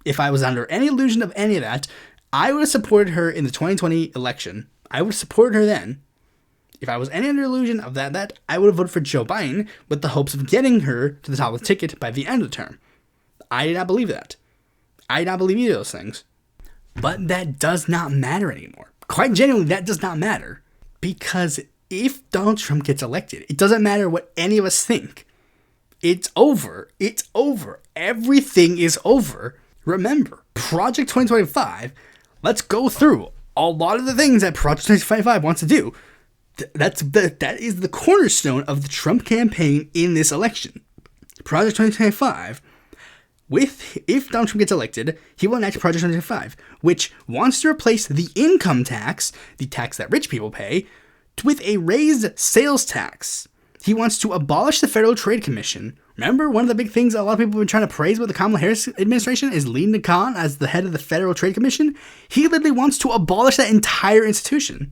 If I was under any illusion of any of that, I would have supported her in the 2020 election. I would have supported her then. If I was any under illusion of that I would have voted for Joe Biden with the hopes of getting her to the top of the ticket by the end of the term. I did not believe that. I did not believe either of those things. But that does not matter anymore. Quite genuinely, that does not matter. Because if Donald Trump gets elected, it doesn't matter what any of us think. It's over. It's over. Everything is over. Remember, Project 2025, let's go through a lot of the things that Project 2025 wants to do. That is the cornerstone of the Trump campaign in this election. Project 2025, if Donald Trump gets elected, he will enact Project 2025, which wants to replace the income tax, the tax that rich people pay, with a raised sales tax. He wants to abolish the Federal Trade Commission. Remember, one of the big things a lot of people have been trying to praise about the Kamala Harris administration is Linda Khan as the head of the Federal Trade Commission. He literally wants to abolish that entire institution.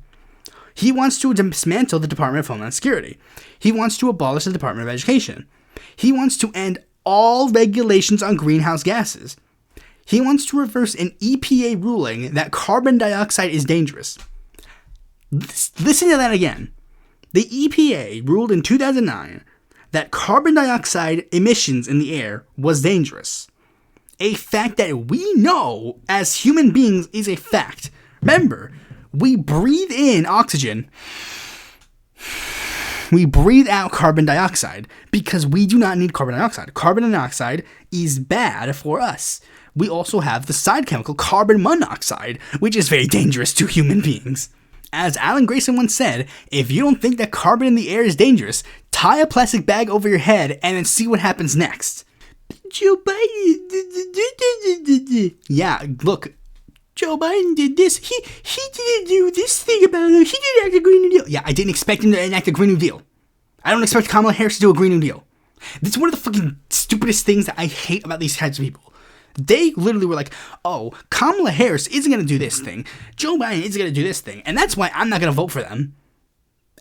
He wants to dismantle the Department of Homeland Security. He wants to abolish the Department of Education. He wants to end all regulations on greenhouse gases. He wants to reverse an EPA ruling that carbon dioxide is dangerous. Listen to that again. The EPA ruled in 2009 that carbon dioxide emissions in the air was dangerous. A fact that we know as human beings is a fact. Remember, we breathe in oxygen. We breathe out carbon dioxide because we do not need carbon dioxide. Carbon dioxide is bad for us. We also have the side chemical carbon monoxide, which is very dangerous to human beings. As Alan Grayson once said, if you don't think that carbon in the air is dangerous, tie a plastic bag over your head and then see what happens next. Joe Biden. Yeah, look. Joe Biden did this. He didn't do this thing about it. He didn't enact a Green New Deal. Yeah, I didn't expect him to enact a Green New Deal. I don't expect Kamala Harris to do a Green New Deal. This is one of the fucking stupidest things that I hate about these kinds of people. They literally were like, oh, Kamala Harris isn't going to do this thing. Joe Biden isn't going to do this thing. And that's why I'm not going to vote for them.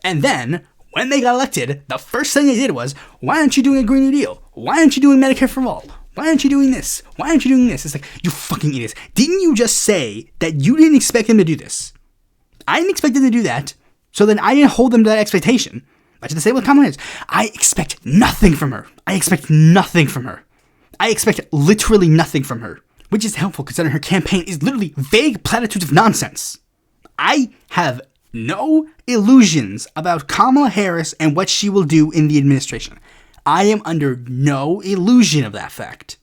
And then, when they got elected, the first thing they did was, why aren't you doing a Green New Deal? Why aren't you doing Medicare for all? Why aren't you doing this? Why aren't you doing this? It's like, you fucking idiots. Didn't you just say that you didn't expect them to do this? I didn't expect them to do that, so then I didn't hold them to that expectation. Much the same with Kamala Harris. I expect nothing from her. I expect literally nothing from her. Which is helpful considering her campaign is literally vague platitudes of nonsense. I have no illusions about Kamala Harris and what she will do in the administration. I am under no illusion of that fact.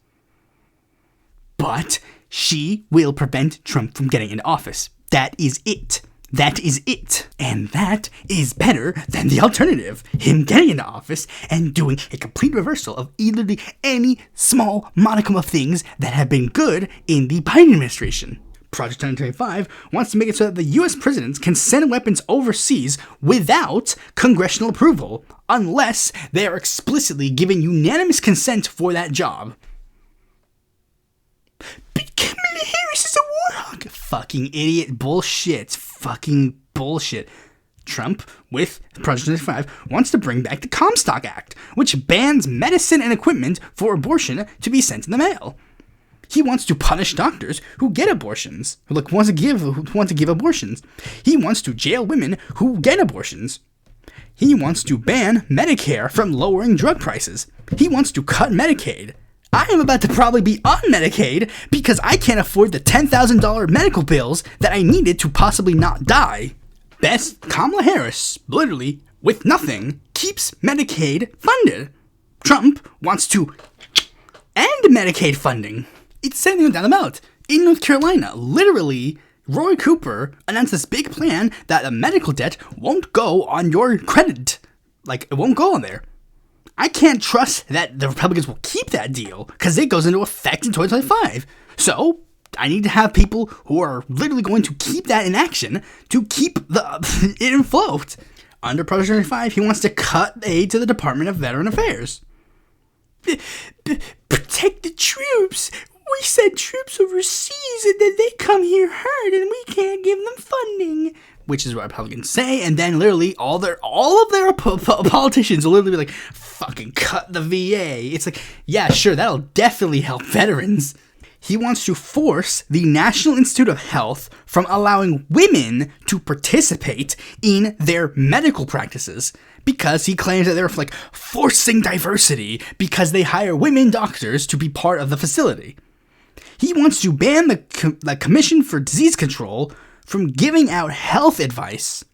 But she will prevent Trump from getting into office. That is it. That is it. And that is better than the alternative. Him getting into office and doing a complete reversal of literally any small modicum of things that have been good in the Biden administration. Project 2025 wants to make it so that the U.S. presidents can send weapons overseas without congressional approval, unless they are explicitly given unanimous consent for that job. But Kamala Harris is a war hawk. Fucking idiot bullshit. Fucking bullshit. Trump, with Project 2025, wants to bring back the Comstock Act, which bans medicine and equipment for abortion to be sent in the mail. He wants to punish doctors who get abortions, who want to give abortions. He wants to jail women who get abortions. He wants to ban Medicare from lowering drug prices. He wants to cut Medicaid. I am about to probably be on Medicaid because I can't afford the $10,000 medical bills that I needed to possibly not die. Best Kamala Harris, literally, with nothing, keeps Medicaid funded. Trump wants to end Medicaid funding. It's sending them down the ballot. In North Carolina, literally, Roy Cooper announced this big plan that the medical debt won't go on your credit. Like, it won't go on there. I can't trust that the Republicans will keep that deal because it goes into effect in 2025. So, I need to have people who are literally going to keep that in action to keep it afloat. Under Project 2025, he wants to cut aid to the Department of Veteran Affairs. Protect the troops. We send troops overseas and then they come here hurt and we can't give them funding. Which is what Republicans say, and then literally all of their politicians will literally be like, fucking cut the VA. It's like, yeah, sure, that'll definitely help veterans. He wants to force the National Institute of Health from allowing women to participate in their medical practices because he claims that they're like forcing diversity because they hire women doctors to be part of the facility. He wants to ban the Commission for Disease Control from giving out health advice,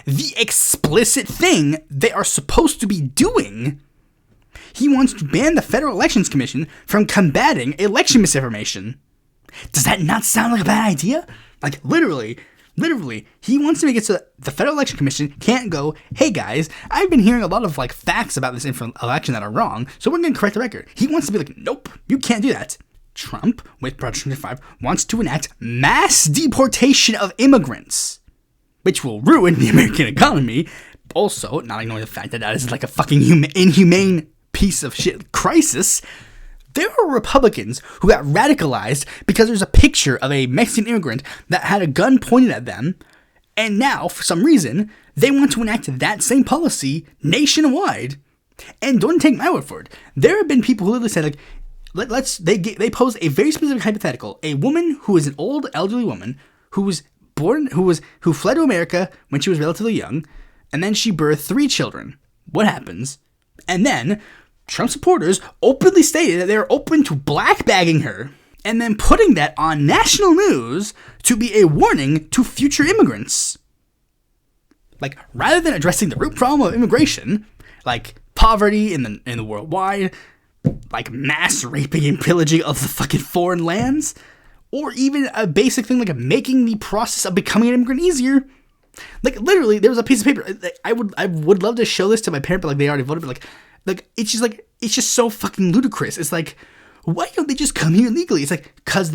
the explicit thing they are supposed to be doing. He wants to ban the Federal Elections Commission from combating election misinformation. Does that not sound like a bad idea? Like, literally, he wants to make it so that the Federal Election Commission can't go, hey guys, I've been hearing a lot of like facts about this election that are wrong, so we're going to correct the record. He wants to be like, nope, you can't do that. Trump, with Project 25, wants to enact mass deportation of immigrants, which will ruin the American economy. Also, not ignoring the fact that that is like a fucking inhumane piece of shit crisis. There are Republicans who got radicalized because there's a picture of a Mexican immigrant that had a gun pointed at them, and now, for some reason, they want to enact that same policy nationwide. And don't take my word for it. There have been people who literally said, like, they pose a very specific hypothetical. A woman who is an old elderly woman whose who fled to America when she was relatively young, and then she birthed 3 children. What happens? And then Trump supporters openly stated that they're open to blackbagging her, and then putting that on national news to be a warning to future immigrants. Like, rather than addressing the root problem of immigration, like poverty in the worldwide, like mass raping and pillaging of the fucking foreign lands, or even a basic thing like making the process of becoming an immigrant easier. Like, literally, there was a piece of paper. I would love to show this to my parent, but like they already voted. But like it's just so fucking ludicrous. It's like, why don't they just come here legally? It's like, there's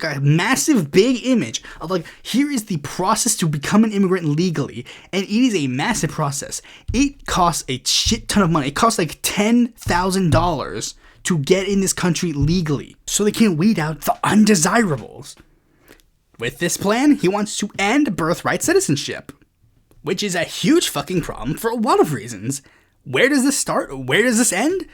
like a massive big image of like, here is the process to become an immigrant legally, and it is a massive process. It costs a shit ton of money. It costs like $10,000 to get in this country legally, so they can weed out the undesirables. With this plan, he wants to end birthright citizenship, which is a huge fucking problem for a lot of reasons. Where does this start? Where does this end?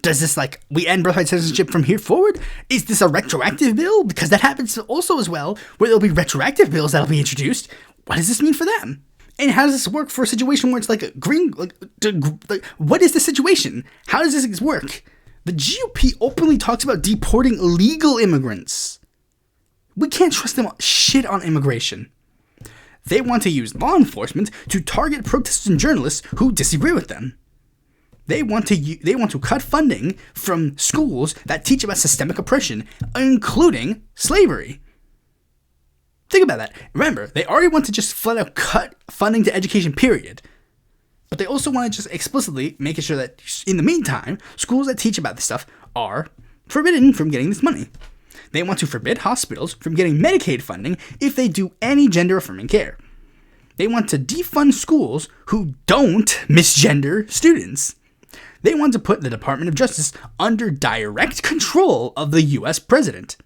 Does this, like, we end birthright citizenship from here forward? Is this a retroactive bill? Because that happens also as well, where there'll be retroactive bills that'll be introduced. What does this mean for them? And how does this work for a situation where it's like a green, like what is the situation? How does this work? The GOP openly talks about deporting illegal immigrants. We can't trust them shit on immigration. They want to use law enforcement to target protesters and journalists who disagree with them. They want to cut funding from schools that teach about systemic oppression, including slavery. Think about that. Remember, they already want to just flat out cut funding to education, period. But they also want to just explicitly make sure that, in the meantime, schools that teach about this stuff are forbidden from getting this money. They want to forbid hospitals from getting Medicaid funding if they do any gender-affirming care. They want to defund schools who don't misgender students. They want to put the Department of Justice under direct control of the U.S. president.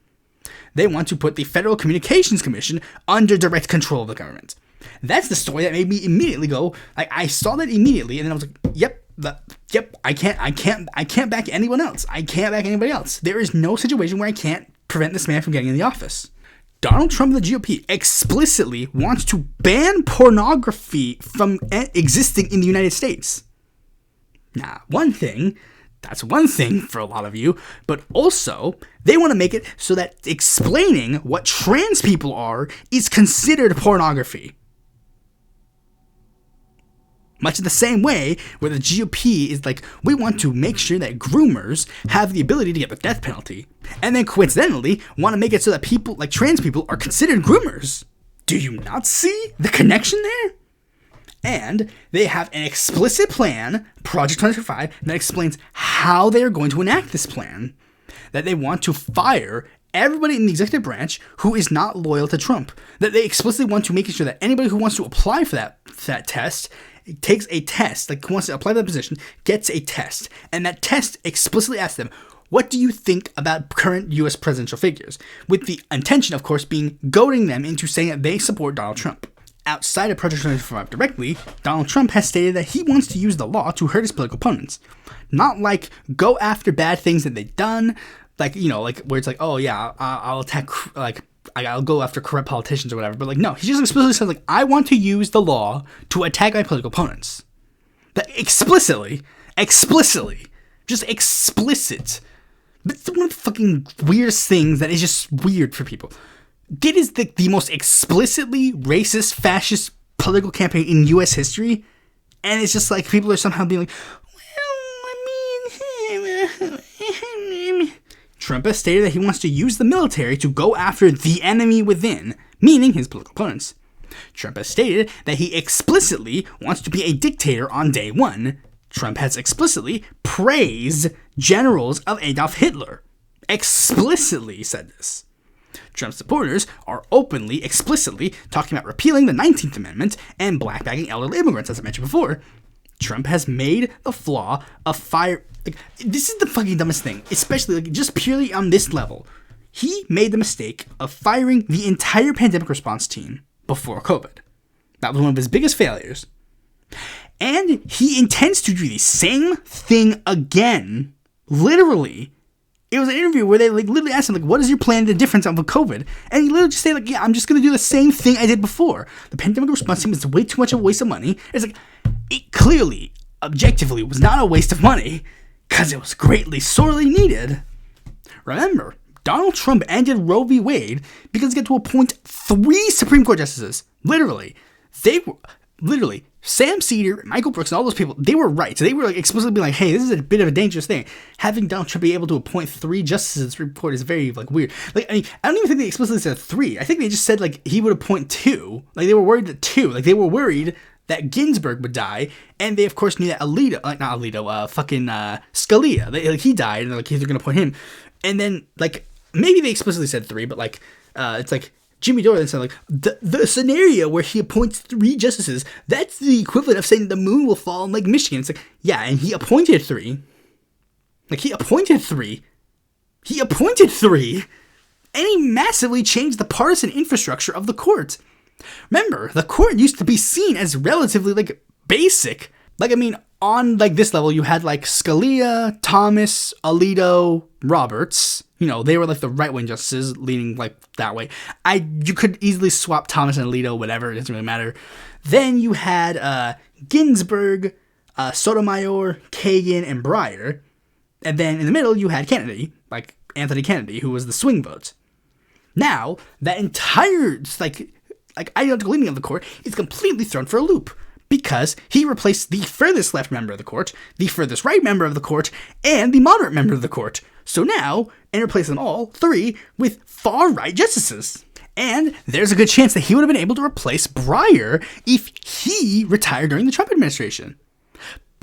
They want to put the Federal Communications Commission under direct control of the government. That's the story that made me immediately go, I saw that immediately, and then I was like, yep, I can't back anyone else. I can't back anybody else. There is no situation where I can't prevent this man from getting in the office. Donald Trump and the GOP explicitly wants to ban pornography from existing in the United States. Now, that's one thing for a lot of you, but also they want to make it so that explaining what trans people are is considered pornography. Much in the same way where the GOP is like, we want to make sure that groomers have the ability to get the death penalty, and then coincidentally want to make it so that people like trans people are considered groomers. Do you not see the connection there? And they have an explicit plan, Project 2025, that explains how they are going to enact this plan. That they want to fire everybody in the executive branch who is not loyal to Trump. That they explicitly want to make sure that anybody who wants to apply for that test takes a test, like who wants to apply for that position, gets a test. And that test explicitly asks them, what do you think about current U.S. presidential figures? With the intention, of course, being goading them into saying that they support Donald Trump. Outside of Project 2025 directly, Donald Trump has stated that he wants to use the law to hurt his political opponents. Not like go after bad things that they've done, like, you know, like where it's like, oh yeah, I'll attack, like, I'll go after corrupt politicians or whatever. But like, no, he just explicitly says like, I want to use the law to attack my political opponents. That explicitly, just explicit. But it's one of the fucking weirdest things that is just weird for people. It is the most explicitly racist, fascist political campaign in U.S. history, and it's just like people are somehow being like, well, I mean, Trump has stated that he wants to use the military to go after the enemy within, meaning his political opponents. Trump has stated that he explicitly wants to be a dictator on day one. Trump has explicitly praised generals of Adolf Hitler. Explicitly said this. Trump supporters are openly, explicitly talking about repealing the 19th Amendment and blackbagging elderly immigrants, as I mentioned before. Trump has made the flaw of fire. Like, this is the fucking dumbest thing, especially like just purely on this level. He made the mistake of firing the entire pandemic response team before COVID. That was one of his biggest failures. And he intends to do the same thing again, literally, It was an interview where they like literally asked him, like, what is your plan to difference of COVID? And he literally just said, like, yeah, I'm just going to do the same thing I did before. The pandemic response team is way too much of a waste of money. It's like, it clearly, objectively, was not a waste of money because it was greatly, sorely needed. Remember, Donald Trump ended Roe v. Wade because he got to appoint 3 Supreme Court justices. Literally. They were, literally, Sam Cedar, Michael Brooks, and all those people, they were right. So they were like explicitly being like, hey, this is a bit of a dangerous thing. Having Donald Trump be able to appoint 3 justices to the Supreme Court is very, like, weird. Like, I mean, I don't even think they explicitly said 3. I think they just said, like, he would appoint 2. Like, they were worried that 2. Like, they were worried that Ginsburg would die, and they, of course, knew that Scalia, he died, and they're like, they're going to appoint him. And then, like, maybe they explicitly said 3, but, like, it's like, Jimmy Dore then said, like, the scenario where he appoints 3 justices, that's the equivalent of saying the moon will fall in Lake Michigan. It's like, yeah, and he appointed 3. Like, he appointed 3. He appointed 3. And he massively changed the partisan infrastructure of the court. Remember, the court used to be seen as relatively, like, basic. Like, I mean, on, like, this level, you had, like, Scalia, Thomas, Alito, Roberts. You know, they were, like, the right-wing justices leaning, like, that way. You could easily swap Thomas and Alito, whatever, it doesn't really matter. Then you had Ginsburg, Sotomayor, Kagan, and Breyer. And then in the middle, you had Kennedy, like Anthony Kennedy, who was the swing vote. Now, that entire, like ideological leaning of the court is completely thrown for a loop. Because he replaced the furthest left member of the court, the furthest right member of the court, and the moderate member of the court. So now, and replace them all 3 with far-right justices. And there's a good chance that he would have been able to replace Breyer if he retired during the Trump administration.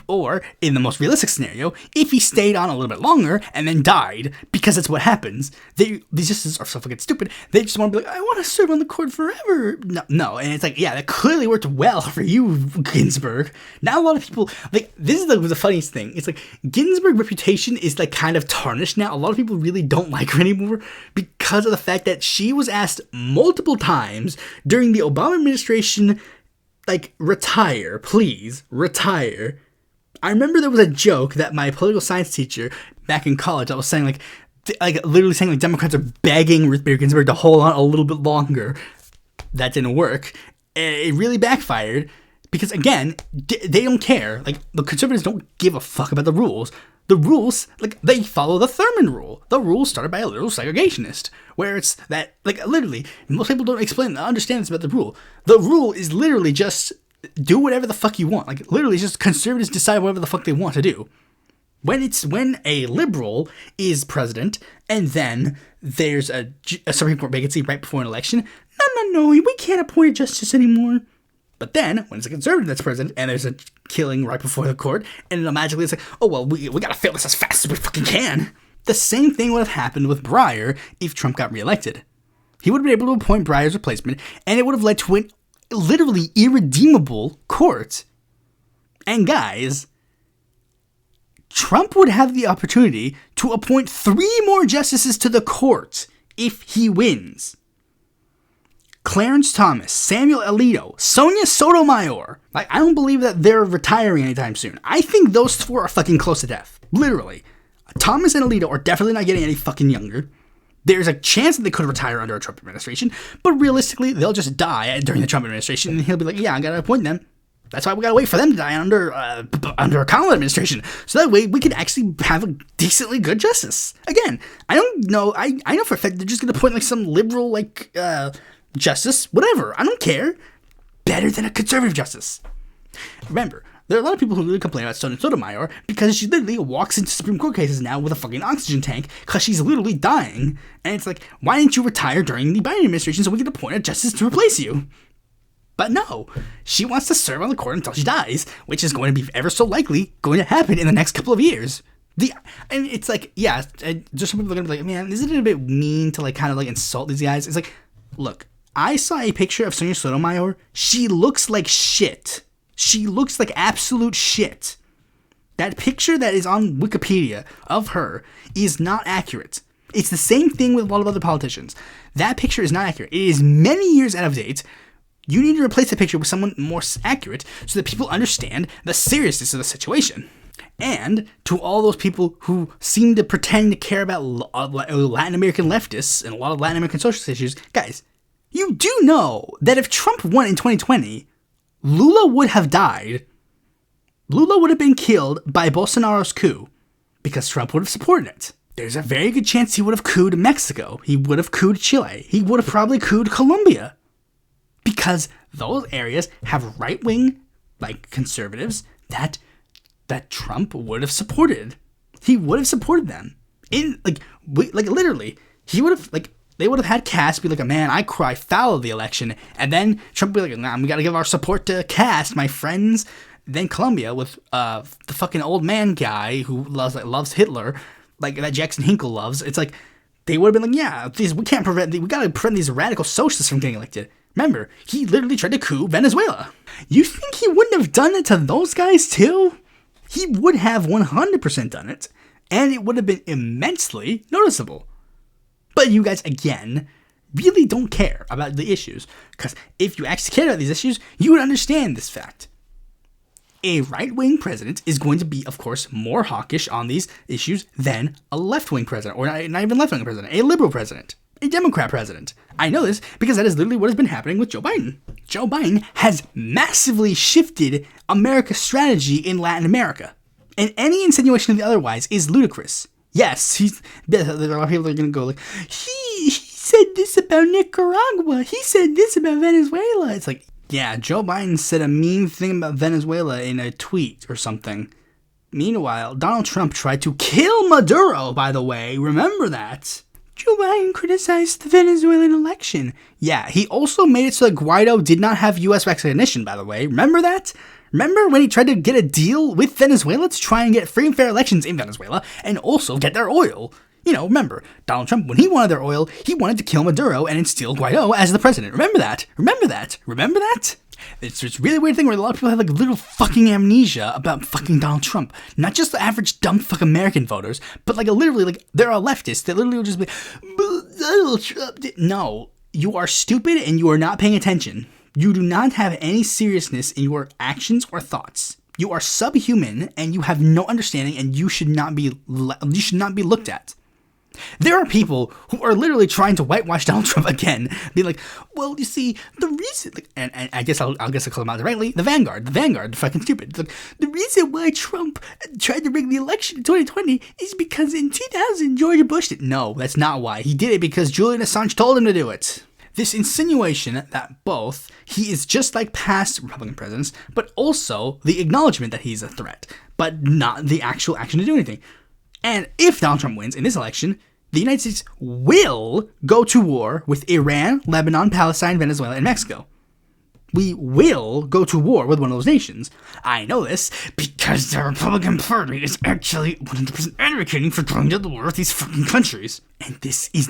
Or, in the most realistic scenario, if he stayed on a little bit longer and then died, because that's what happens. These justices are so fucking stupid. They just want to be like, I want to serve on the court forever. No. And it's like, yeah, that clearly worked well for you, Ginsburg. Now a lot of people, like, this is the funniest thing. It's like, Ginsburg's reputation is, like, kind of tarnished now. A lot of people really don't like her anymore because of the fact that she was asked multiple times during the Obama administration, like, retire, please, retire. I remember there was a joke that my political science teacher back in college, I was saying, like literally saying, like, Democrats are begging Ruth Bader Ginsburg to hold on a little bit longer. That didn't work. It really backfired because, again, they don't care. Like, the conservatives don't give a fuck about the rules. The rules, like, they follow the Thurman rule. The rule started by a literal segregationist, where it's that, like, literally, most people don't understand this about the rule. The rule is literally just do whatever the fuck you want. Like, literally, just conservatives decide whatever the fuck they want to do. When a liberal is president, and then there's a Supreme Court vacancy right before an election, no, we can't appoint a justice anymore. But then, when it's a conservative that's president, and there's a killing right before the court, and magically it's like, oh, well, we gotta fill this as fast as we fucking can. The same thing would have happened with Breyer if Trump got reelected. He would have been able to appoint Breyer's replacement, and it would have led to an literally irredeemable court. And guys, Trump would have the opportunity to appoint 3 more justices to the court if he wins. Clarence Thomas, Samuel Alito, Sonia Sotomayor. Like, I don't believe that they're retiring anytime soon. I think those 4 are fucking close to death. Literally. Thomas and Alito are definitely not getting any fucking younger. There's a chance that they could retire under a Trump administration, but realistically, they'll just die during the Trump administration, and he'll be like, yeah, I gotta appoint them. That's why we gotta wait for them to die under a Kamala administration, so that way we can actually have a decently good justice. Again, I don't know, I know for a fact they're just gonna appoint, like, some liberal, like, justice, whatever, I don't care. Better than a conservative justice. Remember, there are a lot of people who really complain about Sonia Sotomayor because she literally walks into Supreme Court cases now with a fucking oxygen tank because she's literally dying. And it's like, why didn't you retire during the Biden administration so we could appoint a justice to replace you? But no, she wants to serve on the court until she dies, which is going to be ever so likely going to happen in the next couple of years. And it's like, yeah, just some people are going to be like, man, isn't it a bit mean to, like, kind of, like, insult these guys? It's like, look, I saw a picture of Sonia Sotomayor. She looks like shit. She looks like absolute shit. That picture that is on Wikipedia of her is not accurate. It's the same thing with a lot of other politicians. That picture is not accurate. It is many years out of date. You need to replace the picture with someone more accurate so that people understand the seriousness of the situation. And to all those people who seem to pretend to care about Latin American leftists and a lot of Latin American socialist issues, guys, you do know that if Trump won in 2020, Lula would have died. Lula would have been killed by Bolsonaro's coup because Trump would have supported it. There's a very good chance he would have couped Mexico. He would have couped Chile. He would have probably couped Colombia. Because those areas have right-wing, conservatives that Trump would have supported. He would have supported them. Literally, he would have, they would have had Cass be like, man, I cry foul of the election. And then Trump would be like, nah, we got to give our support to Cass, my friends. Then Colombia with the fucking old man guy who loves Hitler, that Jackson Hinkle loves. It's like, they would have been like, yeah, we got to prevent these radical socialists from getting elected. Remember, he literally tried to coup Venezuela. You think he wouldn't have done it to those guys too? He would have 100% done it, and it would have been immensely noticeable. But you guys, again, really don't care about the issues, because if you actually cared about these issues, you would understand this fact. A right-wing president is going to be, of course, more hawkish on these issues than a left-wing president, or not even left-wing president, a liberal president, a Democrat president. I know this because that is literally what has been happening with Joe Biden. Joe Biden has massively shifted America's strategy in Latin America, and any insinuation of the otherwise is ludicrous. Yes, there are a lot of people that are going to go he said this about Nicaragua, he said this about Venezuela. It's like, yeah, Joe Biden said a mean thing about Venezuela in a tweet or something. Meanwhile, Donald Trump tried to kill Maduro, by the way. Remember that. Joe Biden criticized the Venezuelan election. Yeah, he also made it so that Guaido did not have U.S. recognition, by the way. Remember that? Remember when he tried to get a deal with Venezuela to try and get free and fair elections in Venezuela and also get their oil? Remember, Donald Trump, when he wanted their oil, he wanted to kill Maduro and instill Guaido as the president. Remember that? Remember that? Remember that? It's a really weird thing where a lot of people have little fucking amnesia about fucking Donald Trump. Not just the average dumb fuck American voters, but literally, there are leftists that literally will just be, but Donald Trump did. No, you are stupid and you are not paying attention. You do not have any seriousness in your actions or thoughts. You are subhuman and you have no understanding, and you should not be looked at. There are people who are literally trying to whitewash Donald Trump again, being like, well, you see, the reason, and I guess I'll call them out directly, the Vanguard, fucking stupid. Like, the reason why Trump tried to rig the election in 2020 is because in 2000, George Bush did. No, that's not why. He did it because Julian Assange told him to do it. This insinuation that both he is just like past Republican presidents, but also the acknowledgement that he's a threat, but not the actual action to do anything. And if Donald Trump wins in this election, the United States will go to war with Iran, Lebanon, Palestine, Venezuela, and Mexico. We will go to war with one of those nations. I know this because the Republican Party is actually 100% advocating for going to the war with these fucking countries. And this is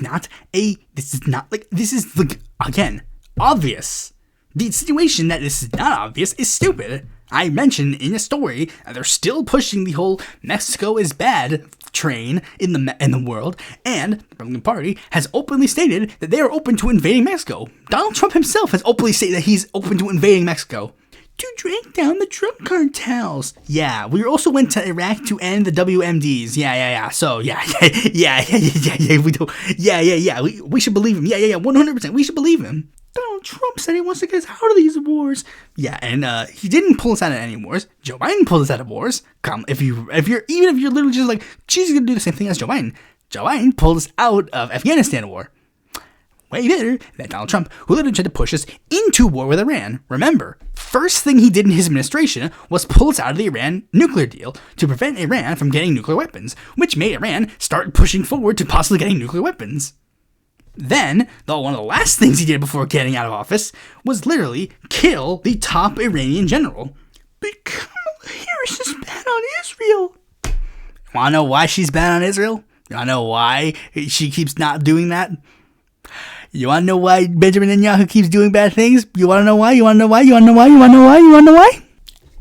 again, obvious. The insinuation that this is not obvious is stupid. I mentioned in a story that they're still pushing the whole Mexico is bad train in the world, and the Republican Party has openly stated that they are open to invading Mexico. Donald Trump himself has openly stated that he's open to invading Mexico to drag down the drug cartels. Yeah, we also went to Iraq to end the WMDs. Yeah. So we do. Yeah. We should believe him. Yeah. 100%. We should believe him. Donald Trump said he wants to get us out of these wars. Yeah, and he didn't pull us out of any wars. Joe Biden pulled us out of wars. If you're literally just like, she's gonna do the same thing as Joe Biden. Joe Biden pulled us out of Afghanistan war. Way better than Donald Trump, who literally tried to push us into war with Iran. Remember, first thing he did in his administration was pull us out of the Iran nuclear deal to prevent Iran from getting nuclear weapons, which made Iran start pushing forward to possibly getting nuclear weapons. Then, one of the last things he did before getting out of office was literally kill the top Iranian general. But Kamala Harris is bad on Israel. Wanna know why she's bad on Israel? You wanna know why she keeps not doing that? You wanna know why Benjamin Netanyahu keeps doing bad things? You wanna know why?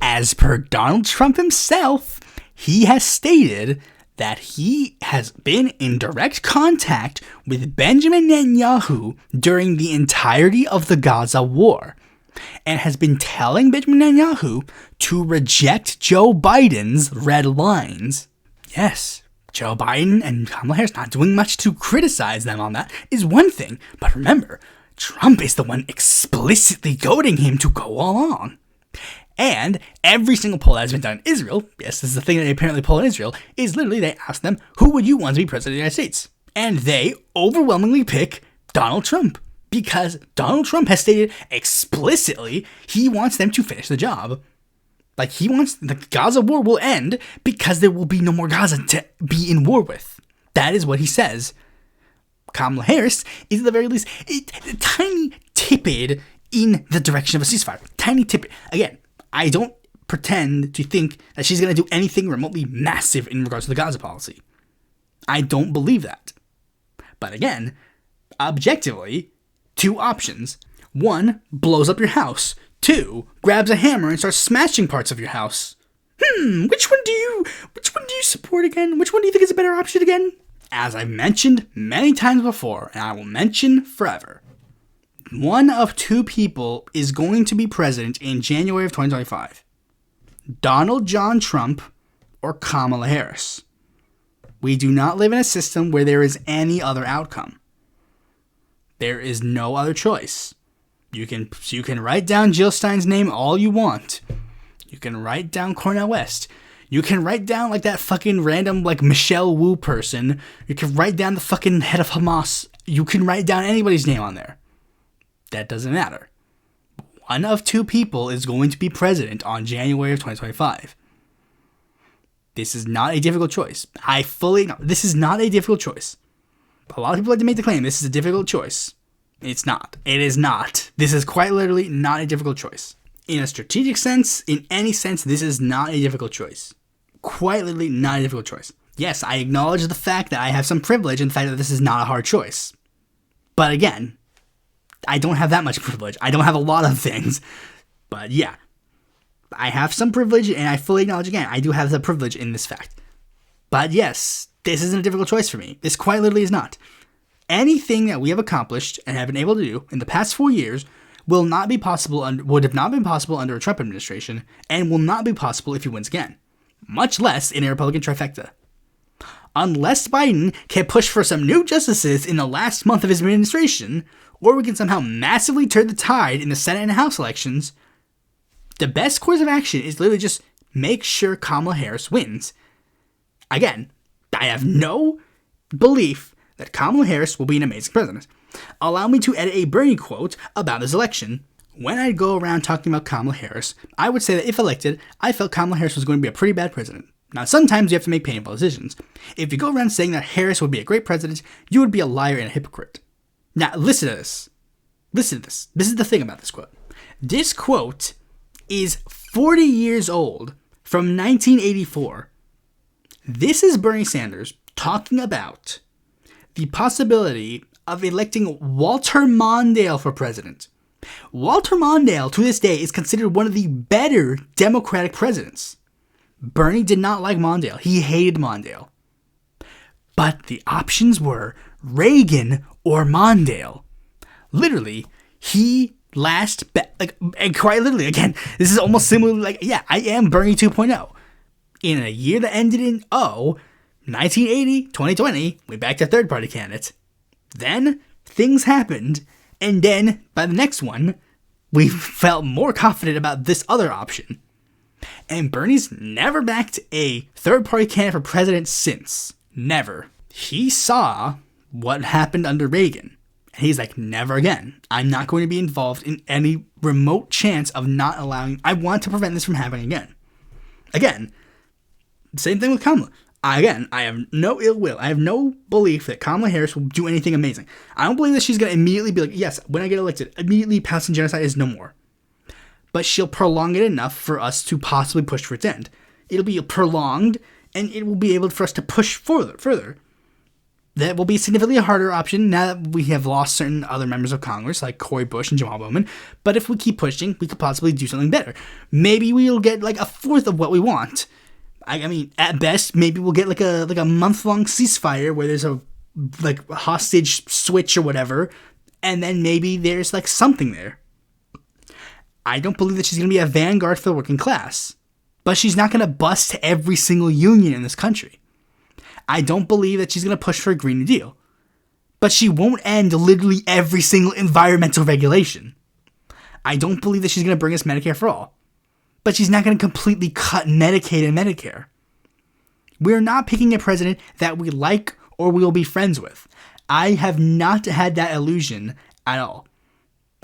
As per Donald Trump himself, he has stated that he has been in direct contact with Benjamin Netanyahu during the entirety of the Gaza war. and has been telling Benjamin Netanyahu to reject Joe Biden's red lines. Yes, Joe Biden and Kamala Harris not doing much to criticize them on that is one thing, but remember, Trump is the one explicitly goading him to go along. And every single poll that has been done in Israel, yes, this is the thing that they apparently poll in Israel, is literally they ask them, who would you want to be president of the United States? And they overwhelmingly pick Donald Trump, because Donald Trump has stated explicitly he wants them to finish the job. Like, he wants the Gaza war will end because there will be no more Gaza to be in war with. That is what he says. Kamala Harris is at the very least a tiny tippet in the direction of a ceasefire. Tiny tippet. Again, I don't pretend to think that she's going to do anything remotely massive in regards to the Gaza policy. I don't believe that. But again, objectively, two options. One, blows up your house. Two, grabs a hammer and starts smashing parts of your house. Which one do you support again? Which one do you think is a better option again? As I've mentioned many times before, and I will mention forever, one of two people is going to be president in January of 2025. Donald John Trump or Kamala Harris. We do not live in a system where there is any other outcome. There is no other choice. You can write down Jill Stein's name all you want. You can write down Cornel West. You can write down like that fucking random like Michelle Wu person. You can write down the fucking head of Hamas. You can write down anybody's name on there. That doesn't matter. One of two people is going to be president on January of 2025. This is not a difficult choice. I fully know this is not a difficult choice. A lot of people like to make the claim this is a difficult choice. It's not. It is not. This is quite literally not a difficult choice. In a strategic sense, in any sense, this is not a difficult choice. Quite literally not a difficult choice. Yes, I acknowledge the fact that I have some privilege in the fact that this is not a hard choice. But again, I don't have that much privilege. I don't have a lot of things. But yeah, I have some privilege, and I fully acknowledge again, I do have the privilege in this fact. But yes, this isn't a difficult choice for me. This quite literally is not. Anything that we have accomplished and have been able to do in the past 4 years would have not been possible under a Trump administration, and will not be possible if he wins again. Much less in a Republican trifecta. Unless Biden can push for some new justices in the last month of his administration, or we can somehow massively turn the tide in the Senate and House elections, the best course of action is literally just make sure Kamala Harris wins. Again, I have no belief that Kamala Harris will be an amazing president. Allow me to edit a Bernie quote about this election. When I go around talking about Kamala Harris, I would say that if elected, I felt Kamala Harris was going to be a pretty bad president. Now, sometimes you have to make painful decisions. If you go around saying that Harris would be a great president, you would be a liar and a hypocrite. Now, listen to this. Listen to this. This is the thing about this quote. This quote is 40 years old, from 1984. This is Bernie Sanders talking about the possibility of electing Walter Mondale for president. Walter Mondale, to this day, is considered one of the better Democratic presidents. Bernie did not like Mondale. He hated Mondale. But the options were Reagan or Mondale. Literally, he and quite literally, again, this is almost similar, I am Bernie 2.0. In a year that ended in 1980, 2020, we backed a third-party candidate. Then, things happened, and then, by the next one, we felt more confident about this other option. And Bernie's never backed a third-party candidate for president since. Never. He saw what happened under Reagan. And he's like, never again. I'm not going to be involved in any remote chance of not allowing... I want to prevent this from happening again. Again, same thing with Kamala. I have no ill will. I have no belief that Kamala Harris will do anything amazing. I don't believe that she's going to immediately be like, yes, when I get elected, immediately passing genocide is no more. But she'll prolong it enough for us to possibly push for its end. It'll be prolonged, and it will be able for us to push further. That will be a significantly harder option now that we have lost certain other members of Congress, like Cory Bush and Jamal Bowman. But if we keep pushing, we could possibly do something better. Maybe we'll get like a fourth of what we want. I mean, at best, maybe we'll get like a month-long ceasefire where there's a hostage switch or whatever, and then maybe there's like something there. I don't believe that she's going to be a vanguard for the working class. But she's not going to bust every single union in this country. I don't believe that she's going to push for a Green New Deal. But she won't end literally every single environmental regulation. I don't believe that she's going to bring us Medicare for all. But she's not going to completely cut Medicaid and Medicare. We're not picking a president that we like or we'll be friends with. I have not had that illusion at all.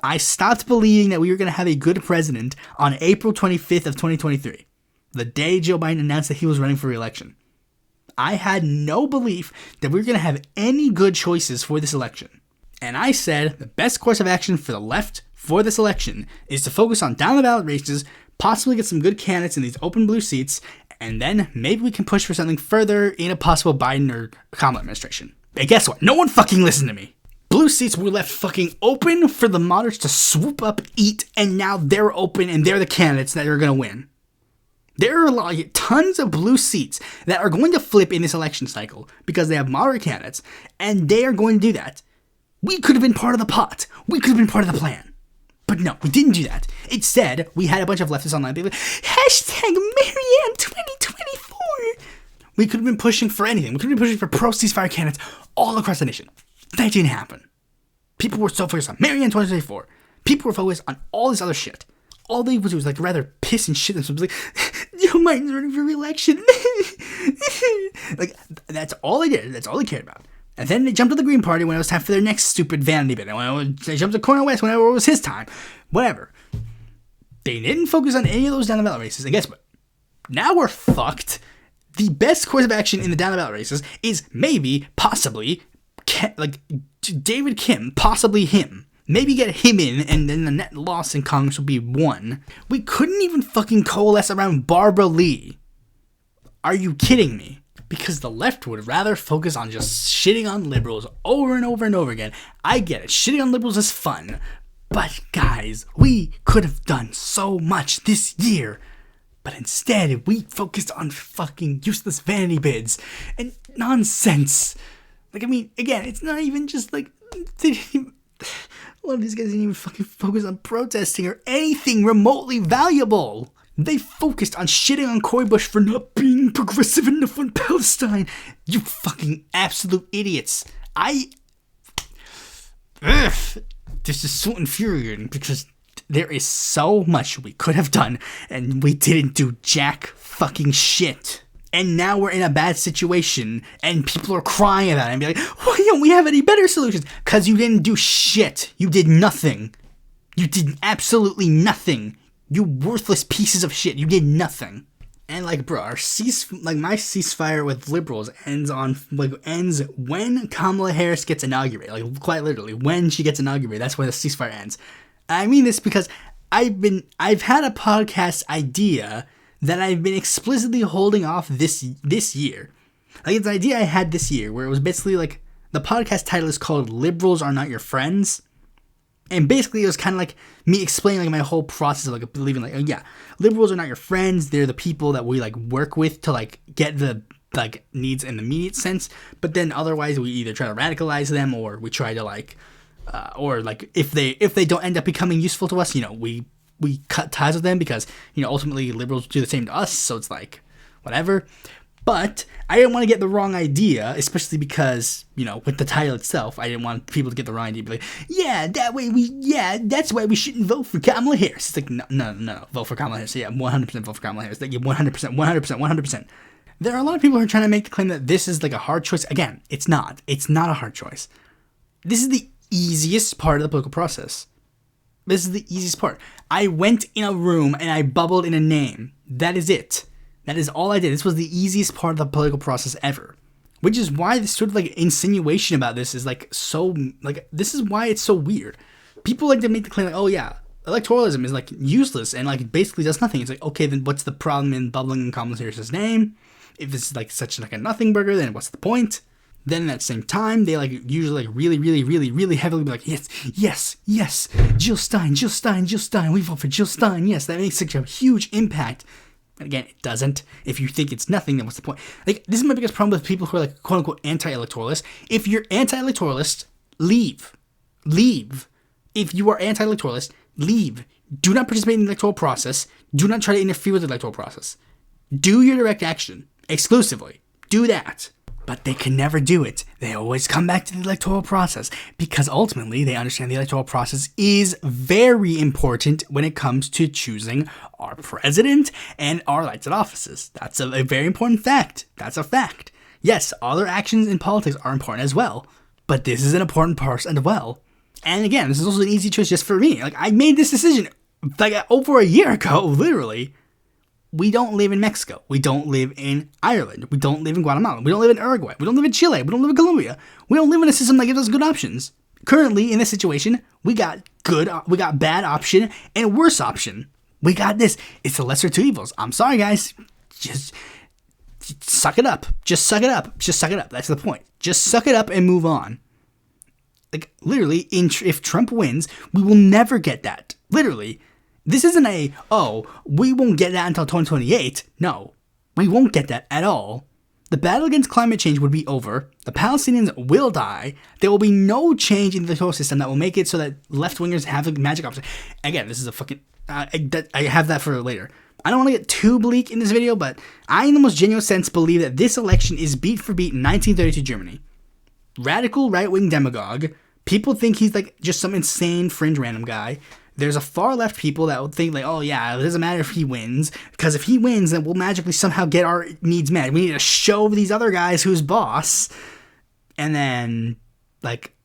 I stopped believing that we were going to have a good president on April 25th of 2023, the day Joe Biden announced that he was running for re-election. I had no belief that we were going to have any good choices for this election. And I said the best course of action for the left for this election is to focus on down-the-ballot races, possibly get some good candidates in these open blue seats, and then maybe we can push for something further in a possible Biden or Kamala administration. And guess what? No one fucking listened to me. Blue seats were left fucking open for the moderates to swoop up, eat, and now they're open and they're the candidates that are going to win. There are tons of blue seats that are going to flip in this election cycle because they have moderate candidates, and they are going to do that. We could have been part of the pot. We could have been part of the plan. But no, we didn't do that. Instead, we had a bunch of leftists online being like, #Marianne 2024. We could have been pushing for anything. We could have been pushing for pro-ceasefire candidates all across the nation. That didn't happen. People were so focused on Marianne 2024. People were focused on all this other shit. All they would do was rather piss and shit themselves. Like, Joe Biden's running for re-election. That's all they did. That's all they cared about. And then they jumped to the Green Party when it was time for their next stupid vanity bit. And they jumped to Cornel West whenever it was his time. Whatever. They didn't focus on any of those down-the-ballot races. And guess what? Now we're fucked. The best course of action in the down-the-ballot races is maybe, possibly, David Kim, possibly him. Maybe get him in, and then the net loss in Congress would be 1. We couldn't even fucking coalesce around Barbara Lee. Are you kidding me? Because the left would rather focus on just shitting on liberals over and over and over again. I get it. Shitting on liberals is fun. But guys, we could have done so much this year. But instead, we focused on fucking useless vanity bids and nonsense. Again, it's not even just a lot of these guys didn't even fucking focus on protesting or anything remotely valuable. They focused on shitting on Cory Bush for not being progressive enough on Palestine. You fucking absolute idiots. This is so infuriating because there is so much we could have done and we didn't do jack fucking shit. And now we're in a bad situation and people are crying about it and be like, why don't we have any better solutions? Because you didn't do shit. You did nothing. You did absolutely nothing. You worthless pieces of shit. You did nothing. And bro, my ceasefire with liberals ends when Kamala Harris gets inaugurated. Quite literally, when she gets inaugurated, that's when the ceasefire ends. I mean this because I've had a podcast idea that I've been explicitly holding off this year. It's an idea I had this year where it was basically the podcast title is called "Liberals Are Not Your Friends." And basically, it was kind of me explaining my whole process of believing liberals are not your friends. They're the people that we work with to get the needs in the immediate sense. But then otherwise, we either try to radicalize them or we try to if they don't end up becoming useful to us, we cut ties with them because ultimately liberals do the same to us. So it's whatever. But I didn't want to get the wrong idea, especially because, with the title itself, I didn't want people to get the wrong idea. Be that's why we shouldn't vote for Kamala Harris. It's no, vote for Kamala Harris. Yeah, 100% vote for Kamala Harris. 100%. There are a lot of people who are trying to make the claim that this is a hard choice. Again, it's not. It's not a hard choice. This is the easiest part of the political process. This is the easiest part. I went in a room and I bubbled in a name. That is it. That is all I did. This was the easiest part of the political process ever. Which is why this sort of insinuation about this is this is why it's so weird. People like to make the claim electoralism is useless and basically does nothing. It's okay, then what's the problem in bubbling in Kamala Harris's name? If this is such a nothing burger, then what's the point? Then at the same time, they usually really, really, really, really heavily be yes, Jill Stein, we vote for Jill Stein, yes, that makes such a huge impact. And again, it doesn't. If you think it's nothing, then what's the point? This is my biggest problem with people who are quote unquote anti-electoralists. If you're anti-electoralist, leave. If you are anti-electoralist, leave. Do not participate in the electoral process. Do not try to interfere with the electoral process. Do your direct action exclusively. Do that. But they can never do it. They always come back to the electoral process because ultimately they understand the electoral process is very important when it comes to choosing our president and our elected offices. That's a very important fact. That's a fact. Yes, other actions in politics are important as well, but this is an important part as well. And again, this is also an easy choice just for me. Like, I made this decision like over a year ago, literally. We don't live in Mexico. We don't live in Ireland. We don't live in Guatemala. We don't live in Uruguay. We don't live in Chile. We don't live in Colombia. We don't live in a system that gives us good options. Currently, in this situation, we got bad option and worse option. We got this. It's the lesser of two evils. I'm sorry, guys. Just suck it up. Just suck it up. Just suck it up. That's the point. Just suck it up and move on. Like, literally, if Trump wins, we will never get that. Literally. This isn't we won't get that until 2028. No, we won't get that at all. The battle against climate change would be over. The Palestinians will die. There will be no change in the electoral system that will make it so that left-wingers have a magic option. Again, this is a fucking... I have that for later. I don't want to get too bleak in this video, but I, in the most genuine sense, believe that this election is beat for beat 1932 Germany. Radical right-wing demagogue. People think he's like just some insane fringe random guy. There's a far left people that would think like, oh yeah, it doesn't matter if he wins, because if he wins, then we'll magically somehow get our needs met. We need to show these other guys who's boss, and then like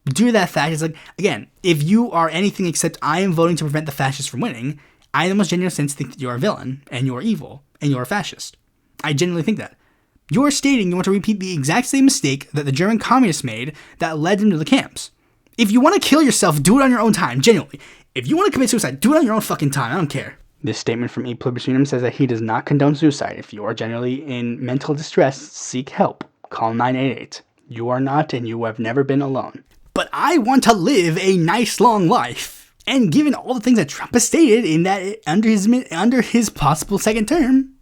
do that fact. It's like, again, if you are anything except I am voting to prevent the fascists from winning, I in the most genuine sense think that you're a villain and you're evil and you're a fascist. I genuinely think that. You're stating you want to repeat the exact same mistake that the German communists made that led them to the camps. If you want to kill yourself, do it on your own time, genuinely. If you want to commit suicide, do it on your own fucking time. I don't care. This statement from Pluribus Unum says that he does not condone suicide. If you are generally in mental distress, seek help. Call 988. You are not and you have never been alone. But I want to live a nice long life. And given all the things that Trump has stated in that under his possible second term,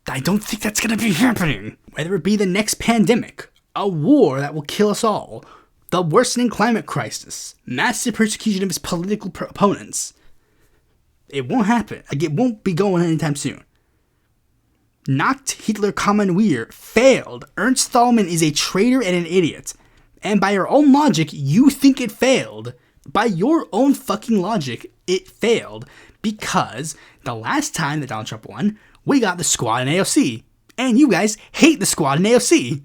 I don't think that's going to be happening. Whether it be the next pandemic, a war that will kill us all, the worsening climate crisis, massive persecution of his political opponents. It won't happen. Like, it won't be going anytime soon. Nacht Hitler Kommanwehr failed. Ernst Thälmann is a traitor and an idiot. And by your own logic, you think it failed. By your own fucking logic, it failed. Because the last time that Donald Trump won, we got the Squad in AOC. And you guys hate the Squad in AOC.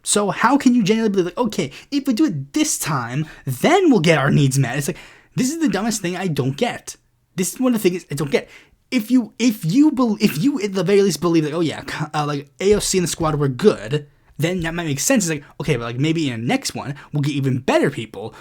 So how can you genuinely believe, like, okay, if we do it this time, then we'll get our needs met? It's like, this is the dumbest thing I don't get. This is one of the things I don't get. If you at the very least believe, like, oh yeah, like AOC and the Squad were good, then that might make sense. It's like, okay, but like maybe in the next one, we'll get even better people.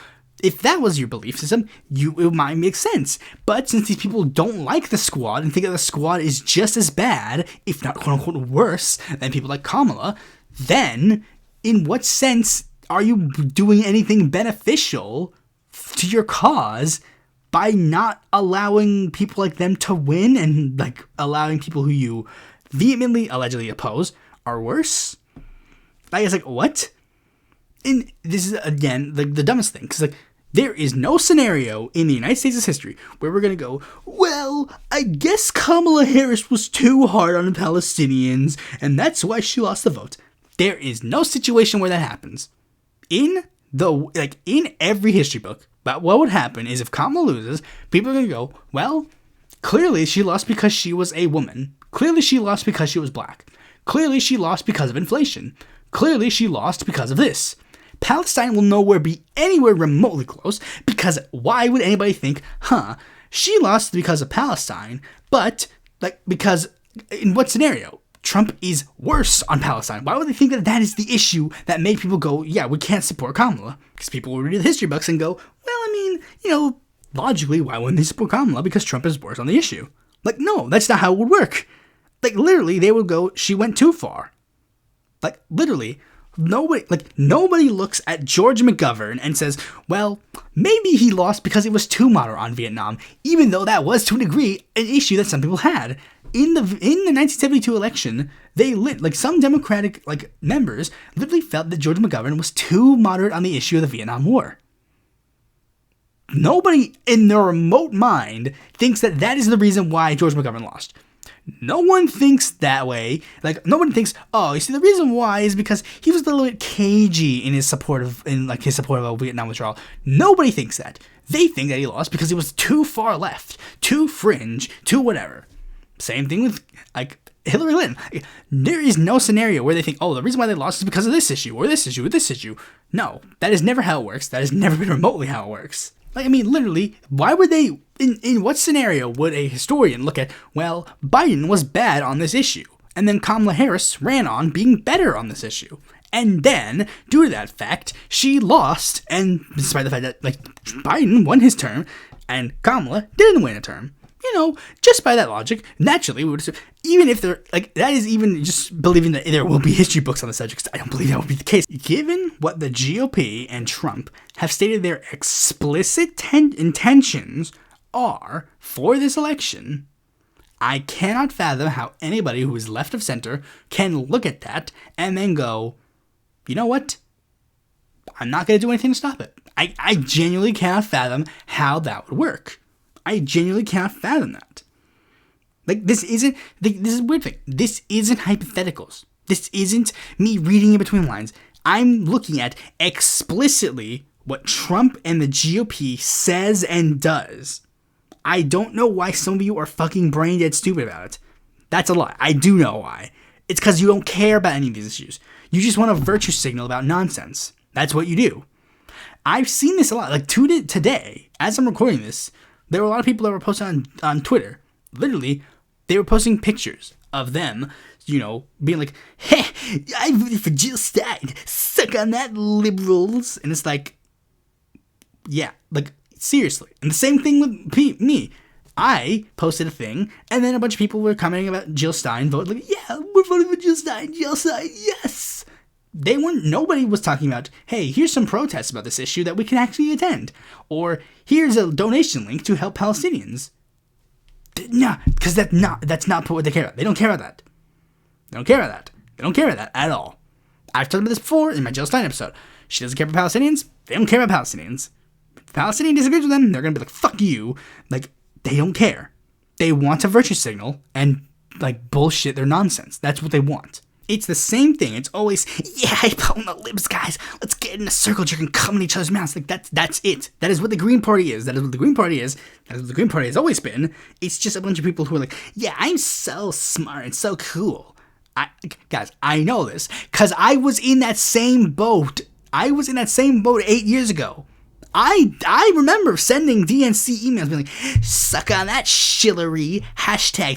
If that was your belief system, it might make sense. But since these people don't like the Squad and think that the Squad is just as bad, if not quote unquote worse, than people like Kamala, then in what sense are you doing anything beneficial to your cause by not allowing people like them to win and like allowing people who you vehemently, allegedly oppose are worse? I guess, like, what? And this is, again, the dumbest thing, because, like, there is no scenario in the United States' history where we're going to go, well, I guess Kamala Harris was too hard on the Palestinians, and that's why she lost the vote. There is no situation where that happens. In every history book, but what would happen is if Kamala loses, people are going to go, well, clearly she lost because she was a woman. Clearly she lost because she was black. Clearly she lost because of inflation. Clearly she lost because of this. Palestine will nowhere be anywhere remotely close, because why would anybody think, she lost because of Palestine, but, like, because, in what scenario? Trump is worse on Palestine. Why would they think that that is the issue that made people go, yeah, we can't support Kamala? Because people will read the history books and go, well, I mean, logically, why wouldn't they support Kamala? Because Trump is worse on the issue. Like, no, that's not how it would work. Like, literally, they would go, she went too far. Like, literally, nobody looks at George McGovern and says, well, maybe he lost because it was too moderate on Vietnam, even though that was, to a degree, an issue that some people had. In the 1972 election, some Democratic members literally felt that George McGovern was too moderate on the issue of the Vietnam War. nobody in their remote mind thinks that that is the reason why George McGovern lost. No one thinks that way. Like, no one thinks, oh, you see, the reason why is because he was a little bit cagey in his support of a Vietnam withdrawal. Nobody thinks that. They think that he lost because he was too far left, too fringe, too whatever. Same thing with, like, Hillary Clinton. There is no scenario where they think, oh, the reason why they lost is because of this issue, or this issue, or this issue. No, that is never how it works. That has never been remotely how it works. Like, I mean, literally, why would they, in what scenario would a historian look at, well, Biden was bad on this issue, and then Kamala Harris ran on being better on this issue. And then, due to that fact, she lost, and despite the fact that, like, Biden won his term, and Kamala didn't win a term. You know, just by that logic, naturally, we would assume, even if there, like, that is even just believing that there will be history books on the subject. I don't believe that will be the case. Given what the GOP and Trump have stated their explicit intentions are for this election, I cannot fathom how anybody who is left of center can look at that and then go, you know what? I'm not going to do anything to stop it. I genuinely cannot fathom how that would work. I genuinely cannot fathom that. Like, this is a weird thing. This isn't hypotheticals. This isn't me reading in between lines. I'm looking at explicitly what Trump and the GOP says and does. I don't know why some of you are fucking brain dead stupid about it. That's a lie. I do know why. It's because you don't care about any of these issues. You just want a virtue signal about nonsense. That's what you do. I've seen this a lot. Like, today, as I'm recording this, there were a lot of people that were posting on Twitter. Literally, they were posting pictures of them, you know, being like, hey, I voted for Jill Stein. Suck on that, liberals. And it's like, yeah, like, seriously. And the same thing with me. I posted a thing, and then a bunch of people were commenting about Jill Stein voting. Like, yeah, we're voting for Jill Stein, yes. Nobody was talking about, hey, here's some protests about this issue that we can actually attend. Or, here's a donation link to help Palestinians. No, because that's not what they care about. They don't care about that. They don't care about that at all. I've talked about this before in my Jill Stein episode. She doesn't care about Palestinians. They don't care about Palestinians. If a Palestinian disagrees with them, they're going to be like, fuck you. Like, they don't care. They want a virtue signal and, like, bullshit their nonsense. That's what they want. It's the same thing. It's always, yeah, I put on the libs, guys. Let's get in a circle jerk and come in each other's mouths. Like, that's it. That is what the Green Party is. That is what the Green Party is. That is what the Green Party has always been. It's just a bunch of people who are like, yeah, I'm so smart and so cool. Guys, I know this because I was in that same boat. 8 years ago. I remember sending DNC emails being like, suck on that, Shillery.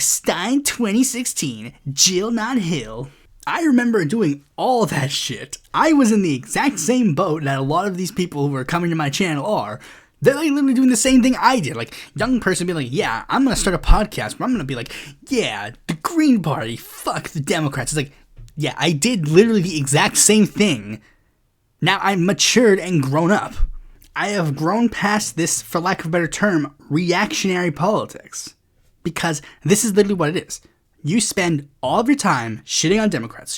#Stein 2016. Jill, not Hill. I remember doing all that shit. I was in the exact same boat that a lot of these people who are coming to my channel are. They're like literally doing the same thing I did. Like, young person being like, yeah, I'm going to start a podcast where I'm going to be like, yeah, the Green Party, fuck the Democrats. It's like, yeah, I did literally the exact same thing. Now I'm matured and grown up. I have grown past this, for lack of a better term, reactionary politics. Because this is literally what it is. You spend all of your time shitting on Democrats,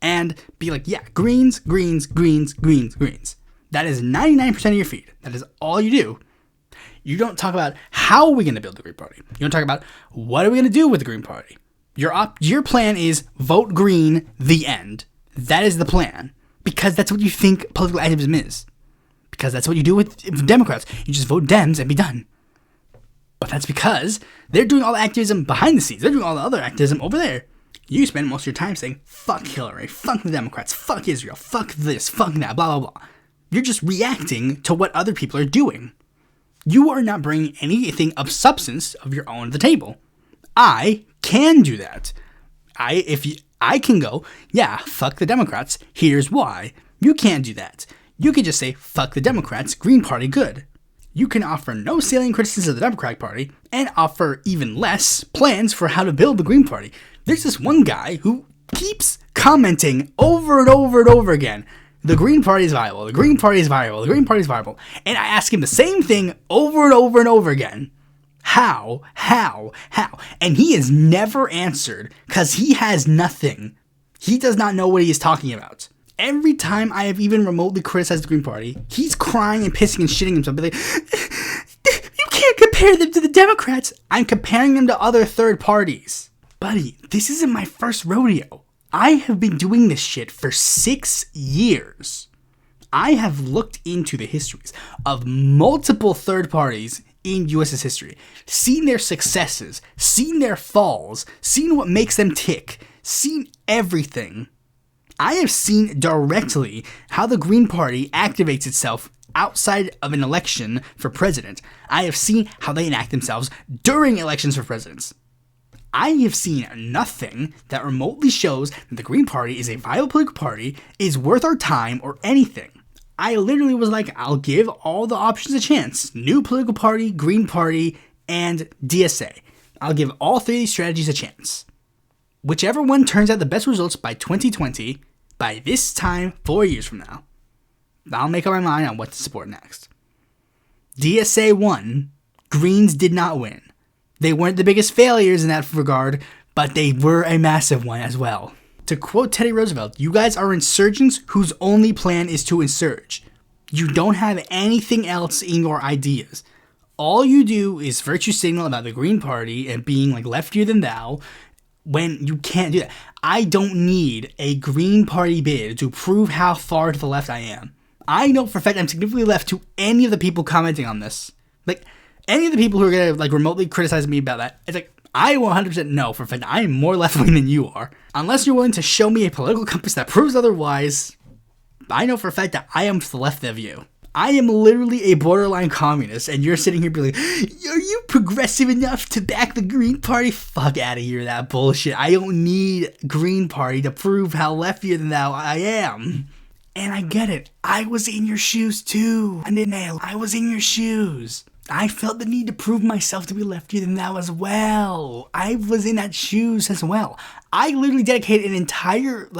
and be like, yeah, Greens. That is 99% of your feed. That is all you do. You don't talk about how are we going to build the Green Party. You don't talk about what are we going to do with the Green Party. Your plan is vote green, the end. That is the plan. Because that's what you think political activism is. Because that's what you do with Democrats. You just vote Dems and be done. But that's because they're doing all the activism behind the scenes. They're doing all the other activism over there. You spend most of your time saying, fuck Hillary, fuck the Democrats, fuck Israel, fuck this, fuck that, blah, blah, blah. You're just reacting to what other people are doing. You are not bringing anything of substance of your own to the table. I can do that. I can go, yeah, fuck the Democrats, here's why. You can't do that. You can just say, fuck the Democrats, Green Party good. You can offer no salient criticism of the Democratic Party and offer even less plans for how to build the Green Party. There's this one guy who keeps commenting over and over and over again, the Green Party is viable, the Green Party is viable, the Green Party is viable. And I ask him the same thing over and over and over again. How? And he has never answered because he has nothing. He does not know what he is talking about. Every time I have even remotely criticized the Green Party, he's crying and pissing and shitting himself. Be like, you can't compare them to the Democrats. I'm comparing them to other third parties. Buddy, this isn't my first rodeo. I have been doing this shit for 6 years. I have looked into the histories of multiple third parties in U.S.'s history, seen their successes, seen their falls, seen what makes them tick, seen everything. I have seen directly how the Green Party activates itself outside of an election for president. I have seen how they enact themselves during elections for presidents. I have seen nothing that remotely shows that the Green Party is a viable political party, is worth our time, or anything. I literally was like, I'll give all the options a chance. New political party, Green Party, and DSA. I'll give all 3 of these strategies a chance. Whichever one turns out the best results by 2020, by this time, 4 years from now, I'll make up my mind on what to support next. DSA won. Greens did not win. They weren't the biggest failures in that regard, but they were a massive one as well. To quote Teddy Roosevelt, you guys are insurgents whose only plan is to insurge. You don't have anything else in your ideas. All you do is virtue signal about the Green Party and being like leftier than thou when you can't do that. I don't need a Green Party bid to prove how far to the left I am. I know for a fact I'm significantly left to any of the people commenting on this. Like, any of the people who are going to like remotely criticize me about that, it's like, I 100% know for a fact I am more left-wing than you are. Unless you're willing to show me a political compass that proves otherwise, I know for a fact that I am to the left of you. I am literally a borderline communist, and you're sitting here being like, are you progressive enough to back the Green Party? Fuck out of here, that bullshit. I don't need Green Party to prove how leftier than thou I am. And I get it. I was in your shoes too. I was in your shoes. I felt the need to prove myself to be leftier than thou as well. I was in that shoes as well. I literally dedicated an entire,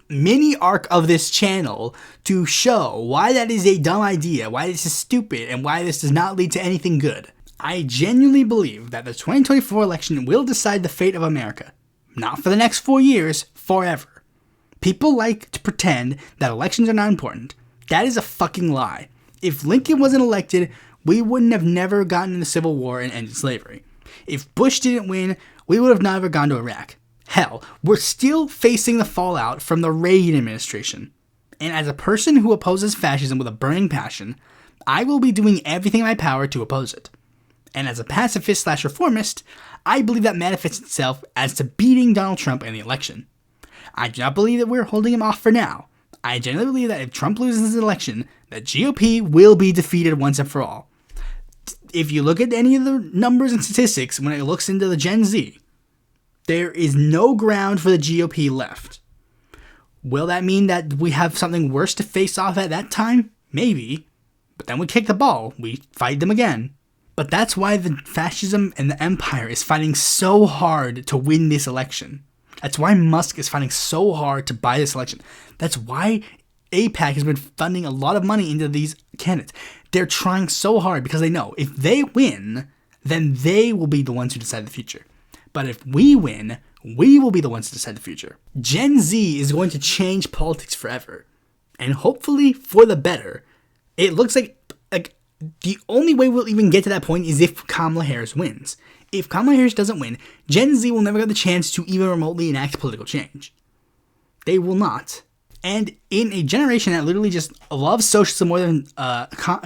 mini arc of this channel to show why that is a dumb idea, why this is stupid, and why this does not lead to anything good. I genuinely believe that the 2024 election will decide the fate of America. Not for the next 4 years, forever. People like to pretend that elections are not important. That is a fucking lie. If Lincoln wasn't elected, we wouldn't have never gotten in the Civil War and ended slavery. If Bush didn't win, we would have never gone to Iraq. Hell, we're still facing the fallout from the Reagan administration. And as a person who opposes fascism with a burning passion, I will be doing everything in my power to oppose it. And as a pacifist/reformist, I believe that manifests itself as to beating Donald Trump in the election. I do not believe that we're holding him off for now. I genuinely believe that if Trump loses this election, the GOP will be defeated once and for all. If you look at any of the numbers and statistics when it looks into the Gen Z, there is no ground for the GOP left. Will that mean that we have something worse to face off at that time? Maybe. But then we kick the ball. We fight them again. But that's why the fascism and the empire is fighting so hard to win this election. That's why Musk is fighting so hard to buy this election. That's why AIPAC has been funding a lot of money into these candidates. They're trying so hard because they know if they win, then they will be the ones who decide the future. But if we win, we will be the ones to decide the future. Gen Z is going to change politics forever. And hopefully for the better. It looks like the only way we'll even get to that point is if Kamala Harris wins. If Kamala Harris doesn't win, Gen Z will never get the chance to even remotely enact political change. They will not. And in a generation that literally just loves socialism more than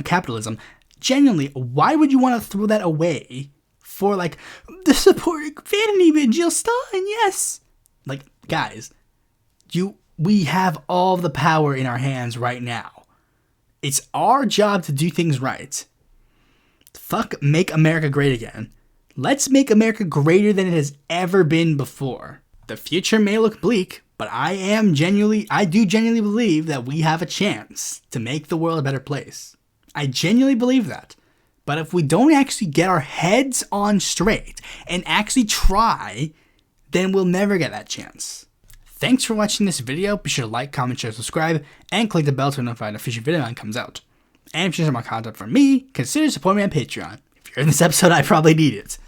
capitalism, genuinely, why would you want to throw that away for, the supporting vanity bin, Jill Stein, yes! Guys, we have all the power in our hands right now. It's our job to do things right. Fuck Make America Great Again. Let's make America greater than it has ever been before. The future may look bleak, but I do genuinely believe that we have a chance to make the world a better place. I genuinely believe that. But if we don't actually get our heads on straight and actually try, then we'll never get that chance. Thanks for watching this video. Be sure to like, comment, share, subscribe, and click the bell to be notified when a future video comes out. And if you want more content from me, consider supporting me on Patreon. If you're in this episode, I probably need it.